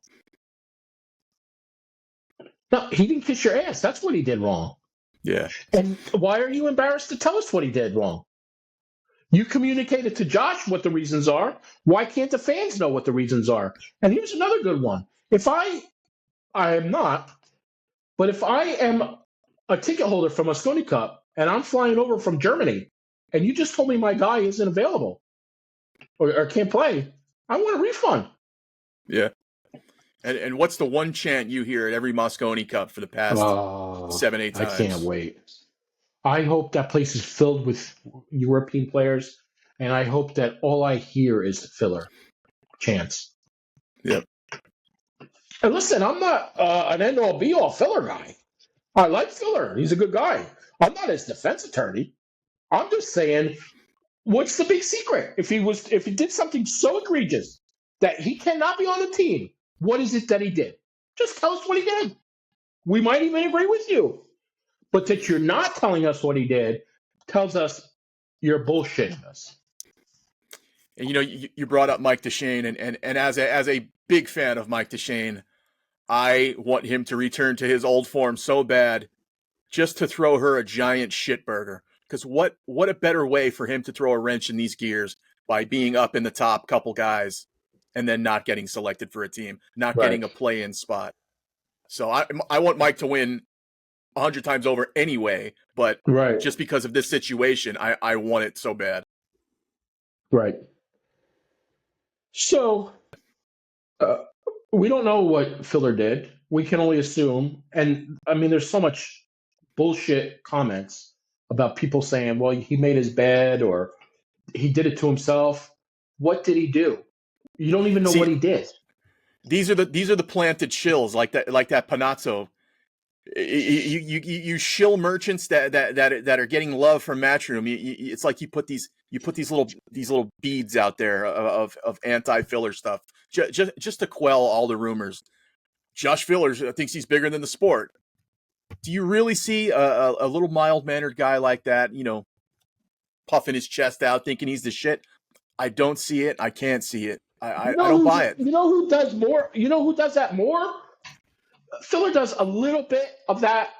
Speaker 1: No, he didn't kiss your ass. That's what he did wrong.
Speaker 2: Yeah.
Speaker 1: And why are you embarrassed to tell us what he did wrong? You communicated to Josh what the reasons are. Why can't the fans know what the reasons are? And here's another good one. If I am not, but if I am a ticket holder from a Mosconi Cup and I'm flying over from Germany and you just told me my guy isn't available or can't play, I want a refund.
Speaker 2: Yeah. And what's the one chant you hear at every Mosconi Cup for the past 7-8 times?
Speaker 1: I can't wait. I hope that place is filled with European players, and I hope that all I hear is filler chants.
Speaker 2: Yep.
Speaker 1: And listen, I'm not an end-all be-all filler guy. I like Filler. He's a good guy. I'm not his defense attorney. I'm just saying, what's the big secret? If he did something so egregious that he cannot be on the team, what is it that he did? Just tell us what he did. We might even agree with you. But that you're not telling us what he did tells us you're bullshitting us.
Speaker 2: And you brought up Mike DeShane, and as a big fan of Mike DeShane, I want him to return to his old form so bad, just to throw her a giant shitburger. Because what a better way for him to throw a wrench in these gears by being up in the top couple guys and then not getting selected for a team, not getting a play-in spot. So I want Mike to win 100 times over anyway, but just because of this situation, I want it so bad.
Speaker 1: Right. So we don't know what Filler did. we can only assume. And I mean, there's so much bullshit comments about people saying, well, he made his bed or he did it to himself. What did he do? You don't even know what
Speaker 2: See,
Speaker 1: he did.
Speaker 2: these are the planted shills like that Panazzo. You shill merchants that are getting love from Matchroom. It's like you put these little beads out there of anti-filler stuff just to quell all the rumors. Josh Filler thinks he's bigger than the sport. Do you really see a little mild-mannered guy like that, puffing his chest out, thinking he's the shit? I don't see it. I can't see it. I don't buy it.
Speaker 1: You know who does more? You know who does that more? Filler does a little bit of that.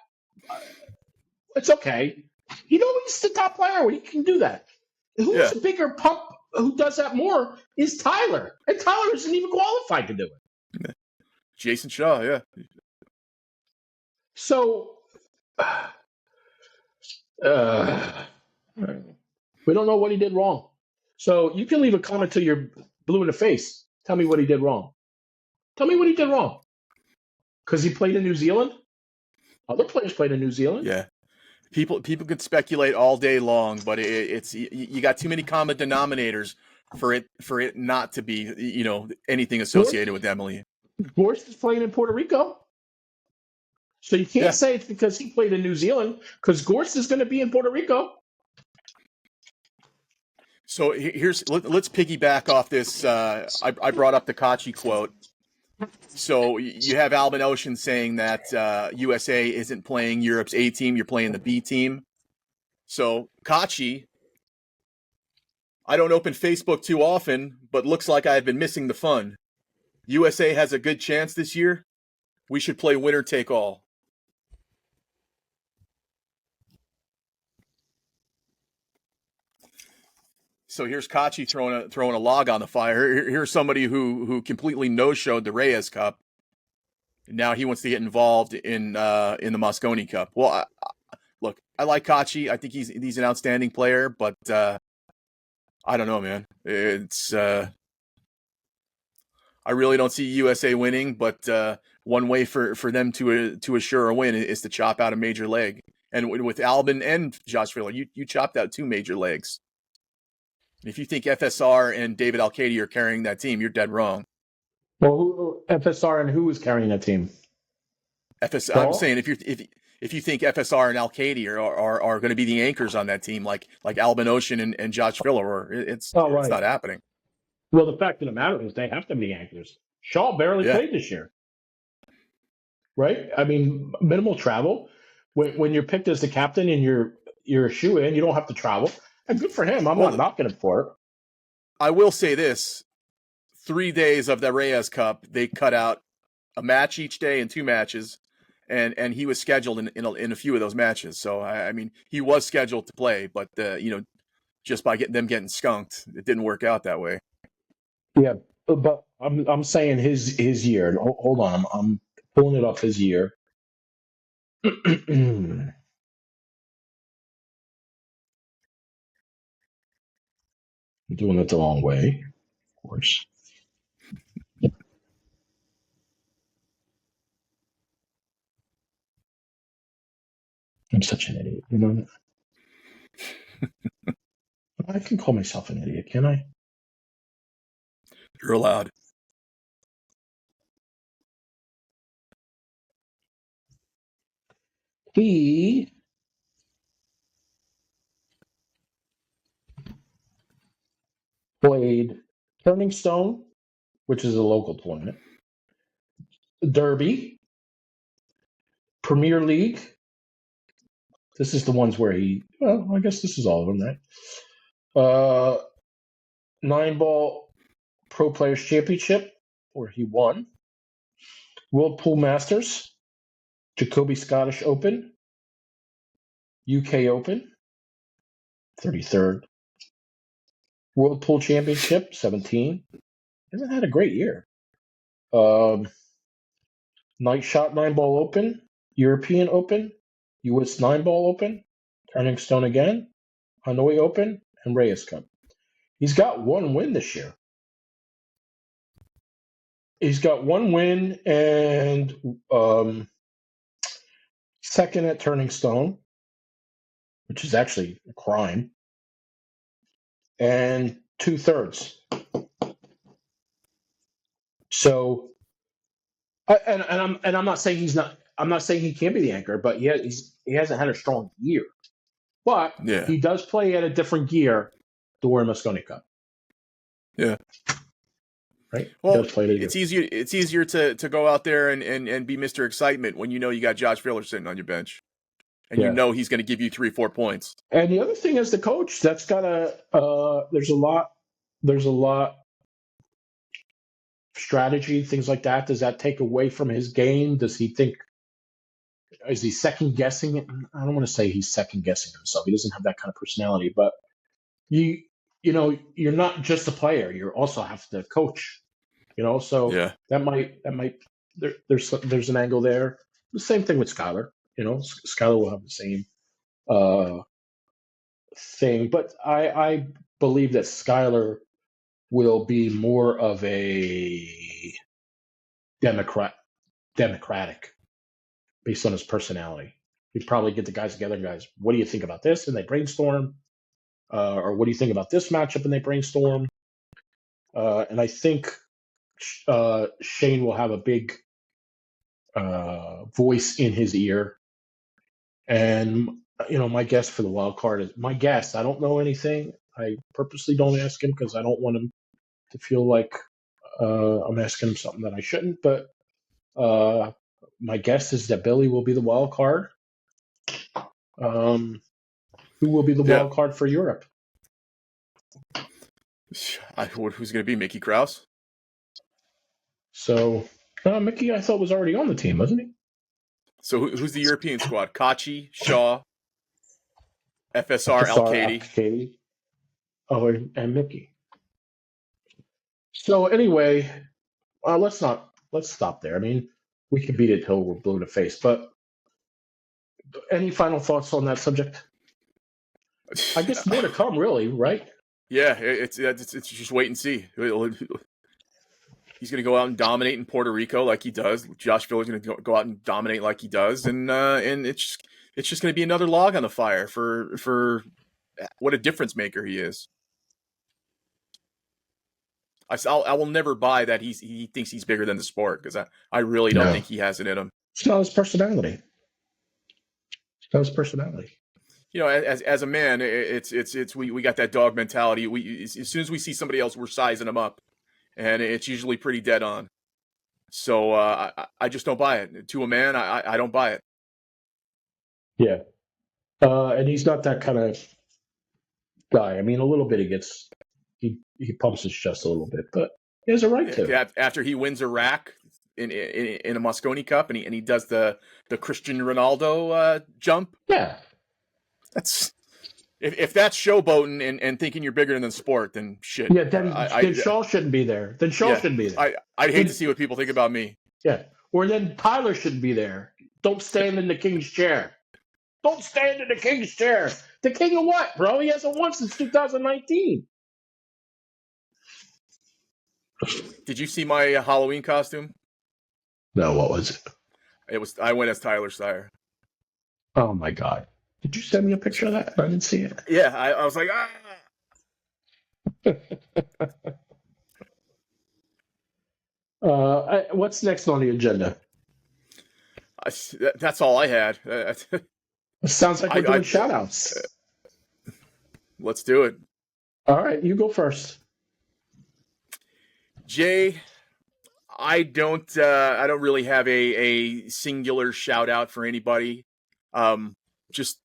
Speaker 1: It's okay. He's the top player. He can do that. Who's a bigger pump who does that more is Tyler. And Tyler isn't even qualified to do it.
Speaker 2: Jason Shaw, yeah.
Speaker 1: So, we don't know what he did wrong. So you can leave a comment till you're blue in the face. Tell me what he did wrong. Tell me what he did wrong. Because he played in New Zealand? Other players played in New Zealand?
Speaker 2: Yeah. People could speculate all day long, but it's you got too many common denominators for it not to be anything associated with Emily.
Speaker 1: Gorst is playing in Puerto Rico, so you can't say it's because he played in New Zealand. Because Gorst is going to be in Puerto Rico.
Speaker 2: So let's piggyback off this. I brought up the Kachi quote. So you have Albin Ocean saying that USA isn't playing Europe's A team, you're playing the B team. So Kachi, I don't open Facebook too often, but looks like I've been missing the fun. USA has a good chance this year. We should play winner take all. So here's Kachi throwing a log on the fire. Here's somebody who completely no-showed the Reyes Cup. Now he wants to get involved in the Mosconi Cup. Well, look, I like Kachi. I think he's an outstanding player, but I don't know, man. It's I really don't see USA winning, but one way for them to assure a win is to chop out a major leg. And with Albin and Josh Filler, you chopped out 2 major legs. If you think FSR and David Alcady are carrying that team, you're dead wrong.
Speaker 1: Well, FSR and who was carrying that team?
Speaker 2: FSR. I'm saying if you think FSR and Alcady are going to be the anchors on that team, like Albin Ocean and Josh Filler, it's not happening.
Speaker 1: Well, the fact of the matter is they have to be anchors. Shaw barely played this year, right? I mean, minimal travel. When you're picked as the captain and you're a shoe-in, you don't have to travel. And good for him. I'm not knocking him for it.
Speaker 2: I will say this. 3 days of the Reyes Cup, they cut out a match each day and 2 matches, and he was scheduled in a few of those matches. So, I mean, he was scheduled to play, but, just by getting skunked, it didn't work out that way.
Speaker 1: Yeah, but I'm saying his year. Hold on. I'm pulling it up his year. I'm doing it the wrong way, of course. I'm such an idiot, you know. I can call myself an idiot, can I?
Speaker 2: You're allowed.
Speaker 1: He played Turning Stone, which is a local tournament, Derby, Premier League. This is the ones where I guess this is all of them, right? 9-ball Pro Players Championship, where he won. World Pool Masters, Jacoby Scottish Open, UK Open, 33rd. World Pool Championship, 17. Hasn't had a great year. Night Shot 9-ball Open, European Open, US 9-ball Open, Turning Stone again, Hanoi Open, and Reyes Cup. He's got 1 win this year. He's got one win and second at Turning Stone, which is actually a crime, and 2/3. So, and I'm not saying he's not. I'm not saying he can't be the anchor, but he hasn't had a strong year. But
Speaker 2: Yeah.
Speaker 1: he does play at a different gear to win Mosconi Cup.
Speaker 2: Yeah.
Speaker 1: Right.
Speaker 2: Well, it's easier to go out there and be Mr. Excitement when you know you got Josh Filler sitting on your bench, and you know he's going to give you 3-4 points.
Speaker 1: And the other thing is the coach. That's got a. There's a lot strategy, things like that. Does that take away from his game? Does he think? Is he second guessing it? I don't want to say he's second guessing himself. He doesn't have that kind of personality. But you know, you're not just a player. You also have to coach. So that might there's an angle there. The same thing with Skylar. Skylar will have the same thing, but I believe that Skylar will be more of a democratic based on his personality. He'd probably get the guys together and guys, what do you think about this? And they brainstorm. Or what do you think about this matchup? And they brainstorm. And I think Shane will have a big voice in his ear. And, my guess for the wild card is my guess. I don't know anything. I purposely don't ask him because I don't want him to feel like I'm asking him something that I shouldn't. But my guess is that Billy will be the wild card. Who will be the wild card for Europe?
Speaker 2: Who's going to be Mickey Krause?
Speaker 1: So, Mickey, I thought was already on the team, wasn't he?
Speaker 2: So who's the European squad? Kachi, Shaw, FSR, Al-Kaidi.
Speaker 1: Oh, and Mickey. So anyway, let's stop there. I mean, we could beat it till we're blue in the face. But any final thoughts on that subject? I guess more to come, really, right?
Speaker 2: Yeah, it's just wait and see. He's going to go out and dominate in Puerto Rico like he does. Josh Filler's going to go out and dominate like he does, and it's just going to be another log on the fire for what a difference maker he is. I will never buy that he thinks he's bigger than the sport because I really don't think he has it in him.
Speaker 1: It's not his personality. As
Speaker 2: a man, we got that dog mentality. As soon as we see somebody else, we're sizing them up, and it's usually pretty dead on. So I just don't buy it. To a man, I don't buy it.
Speaker 1: Yeah, and he's not that kind of guy. I mean, a little bit he pumps his chest a little bit, but he has a right to.
Speaker 2: After he wins a rack in a Mosconi Cup, and he does the Cristiano Ronaldo jump.
Speaker 1: Yeah,
Speaker 2: that's if that's showboating and thinking you're bigger than the sport, then shit.
Speaker 1: Yeah, then Shaw shouldn't be there. Shouldn't be there.
Speaker 2: I'd hate to see what people think about me.
Speaker 1: Yeah, or then Tyler shouldn't be there. Don't stand in the king's chair. Don't stand in the king's chair. The king of what, bro? He hasn't won since 2019.
Speaker 2: Did you see my Halloween costume?
Speaker 1: No, what was it?
Speaker 2: I went as Tyler Steyer.
Speaker 1: Oh my god! Did you send me a picture of that? I didn't see it.
Speaker 2: Yeah, I was like,
Speaker 1: What's next on the agenda?
Speaker 2: That's all I had.
Speaker 1: It sounds like we're doing shout-outs.
Speaker 2: Let's do it.
Speaker 1: All right, you go first.
Speaker 2: Jay, I don't really have a singular shout out for anybody. Just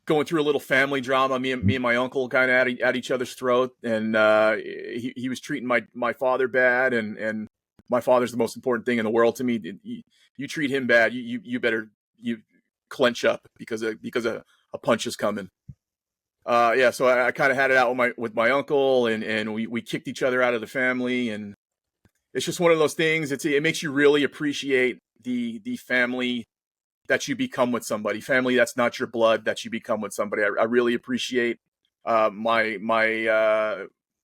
Speaker 2: going through a little family drama. Me and my uncle kind of at each other's throat, and he was treating my father bad, and my father's the most important thing in the world to me. You treat him bad, you better clench up because a punch is coming. So I kind of had it out with my uncle, and we kicked each other out of the family, and it's just one of those things. It makes you really appreciate the family that you become with somebody, family that's not your blood that you become with somebody. I really appreciate my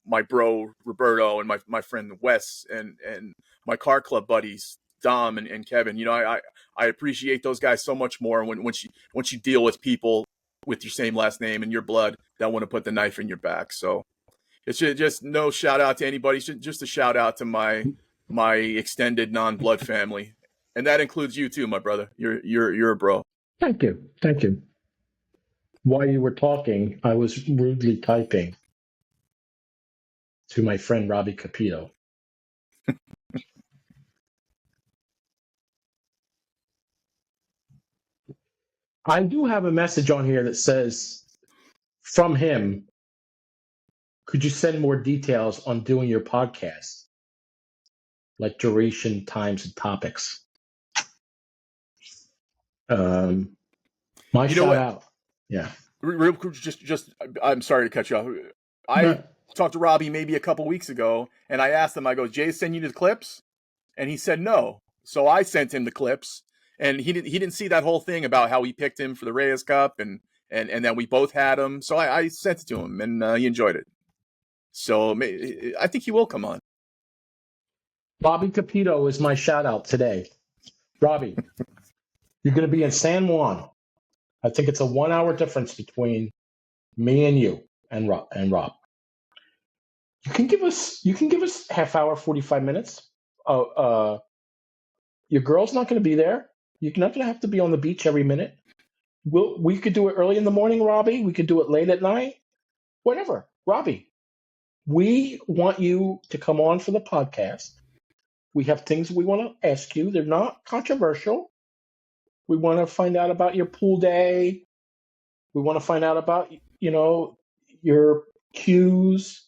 Speaker 2: my bro Roberto and my friend Wes and my car club buddies Dom and Kevin. You know, I appreciate those guys so much more once you deal with people with your same last name and your blood that want to put the knife in your back. So it's just no shout out to anybody. Just a shout out to my extended non-blood family, and that includes you too, my brother. You're a bro.
Speaker 1: Thank you. Thank you. While you were talking, I was rudely typing to my friend Robbie Capito. I do have a message on here that says, from him, could you send more details on doing your podcast? Like duration, times, and topics. My shout out. Yeah.
Speaker 2: Real quick, just I'm sorry to cut you off. I talked to Robbie maybe a couple weeks ago, and I asked him, I go, Jay send you the clips? And he said no. So I sent him the clips, and he didn't see that whole thing about how we picked him for the Reyes Cup and that we both had him. So I sent it to him, and he enjoyed it. So I think he will come on.
Speaker 1: Bobby Capito is my shout out today. Robbie, you're going to be in San Juan. I think it's a 1 hour difference between me and you and Rob. You can give us half hour, 45 minutes. Your girl's not going to be there. You're not going to have to be on the beach every minute. We could do it early in the morning, Robbie. We could do it late at night. Whatever. Robbie, we want you to come on for the podcast. We have things we want to ask you. They're not controversial. We want to find out about your pool day. We want to find out about, your cues.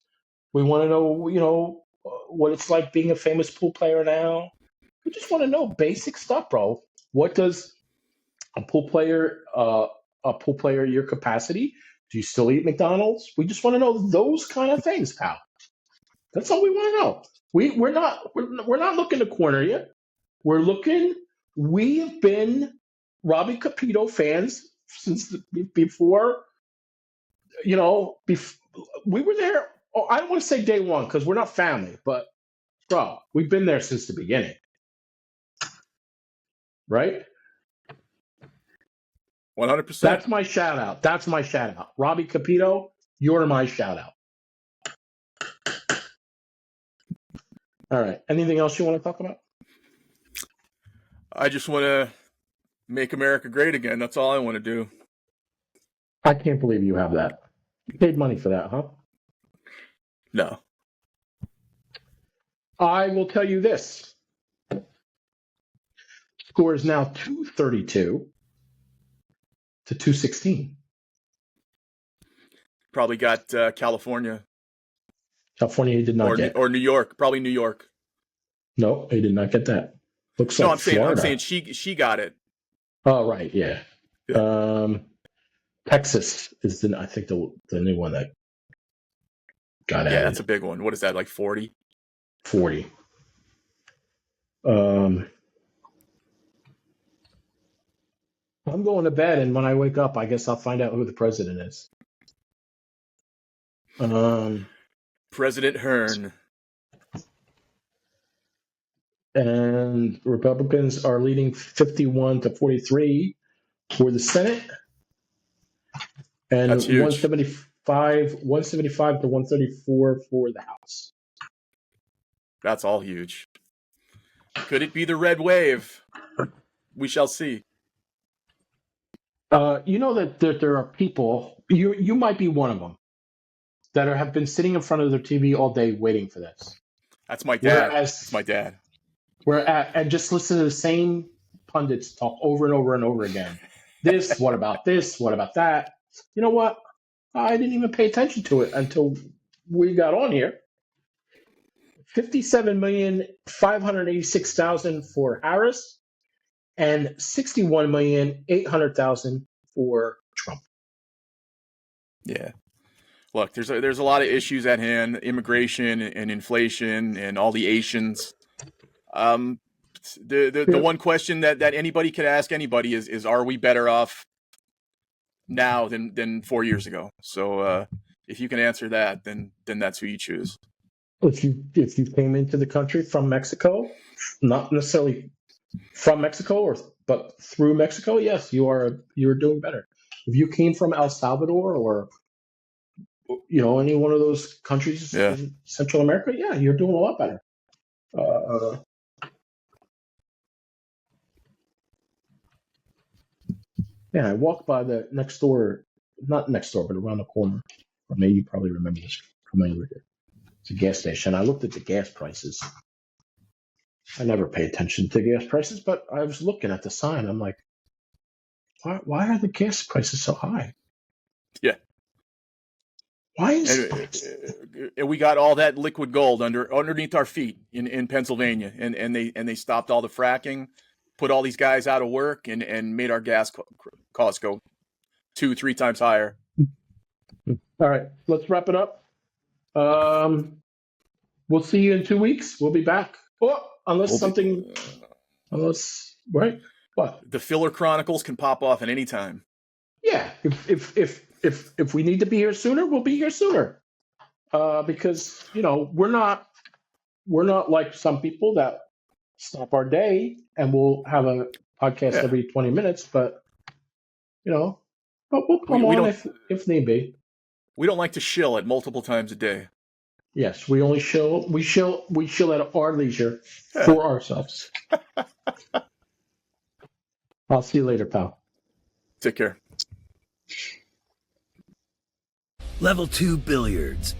Speaker 1: We want to know, what it's like being a famous pool player now. We just want to know basic stuff, bro. What does a pool player your capacity? Do you still eat McDonald's? We just want to know those kind of things, pal. That's all we want to know. We're not looking to corner you. We have been Robbie Capito fans since before. We were there. Oh, I don't want to say day one because we're not family, but bro, we've been there since the beginning, right?
Speaker 2: 100%.
Speaker 1: That's my shout out. Robbie Capito, you're my shout out. All right. Anything else you want to talk about?
Speaker 2: I just want to make America great again. That's all I want to do.
Speaker 1: I can't believe you have that. You paid money for that, huh?
Speaker 2: No.
Speaker 1: I will tell you this. Score is now 232 to 216.
Speaker 2: Probably got California.
Speaker 1: California he did not get.
Speaker 2: Or New York. Probably New York.
Speaker 1: No, he did not get that. Looks like Florida.
Speaker 2: I'm saying she got it.
Speaker 1: Oh, right, yeah. Texas is I think the new one that got added.
Speaker 2: Yeah, that's a big one. What is that, like 40?
Speaker 1: 40. I'm going to bed, and when I wake up, I guess I'll find out who the president is.
Speaker 2: President Hearn.
Speaker 1: And Republicans are leading 51 to 43 for the Senate, and 175 to 134 for the House.
Speaker 2: That's all huge. Could it be the red wave? We shall see.
Speaker 1: You know that there are people, you might be one of them, that have been sitting in front of their TV all day waiting for this.
Speaker 2: That's my dad. That's my dad.
Speaker 1: And just listen to the same pundits talk over and over and over again. This, what about this? What about that? You know what? I didn't even pay attention to it until we got on here. 57,586,000 for Harris and 61,800,000 for Trump.
Speaker 2: Yeah. Look, there's a lot of issues at hand: immigration and inflation and all the Asians. The one question that anybody could ask anybody is are we better off now than 4 years ago. So if you can answer that, then that's who you choose.
Speaker 1: If you came into the country from Mexico, not necessarily from Mexico but through Mexico, yes, you're doing better. If you came from El Salvador or any one of those countries in Central America, yeah, you're doing a lot better. I walked by the next door, not next door, but around the corner. Or maybe you probably remember this coming over here. It's a gas station. I looked at the gas prices. I never pay attention to gas prices, but I was looking at the sign. I'm like, why are the gas prices so high?
Speaker 2: Yeah.
Speaker 1: Why is
Speaker 2: and we got all that liquid gold underneath our feet in Pennsylvania, and they stopped all the fracking, put all these guys out of work, and made our gas costs go 2-3 times higher.
Speaker 1: All right, let's wrap it up. We'll see you in 2 weeks. We'll be back. Unless right? What?
Speaker 2: The filler chronicles can pop off at any time.
Speaker 1: Yeah, if we need to be here sooner, we'll be here sooner. Because we're not like some people that stop our day and we'll have a podcast every 20 minutes. But but we'll come on if need be.
Speaker 2: We don't like to shill at multiple times a day.
Speaker 1: Yes, we only shill at our leisure for ourselves. I'll see you later, pal.
Speaker 2: Take care.
Speaker 3: Level 2 Billiards.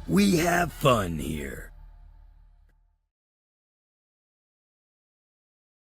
Speaker 3: We have fun here.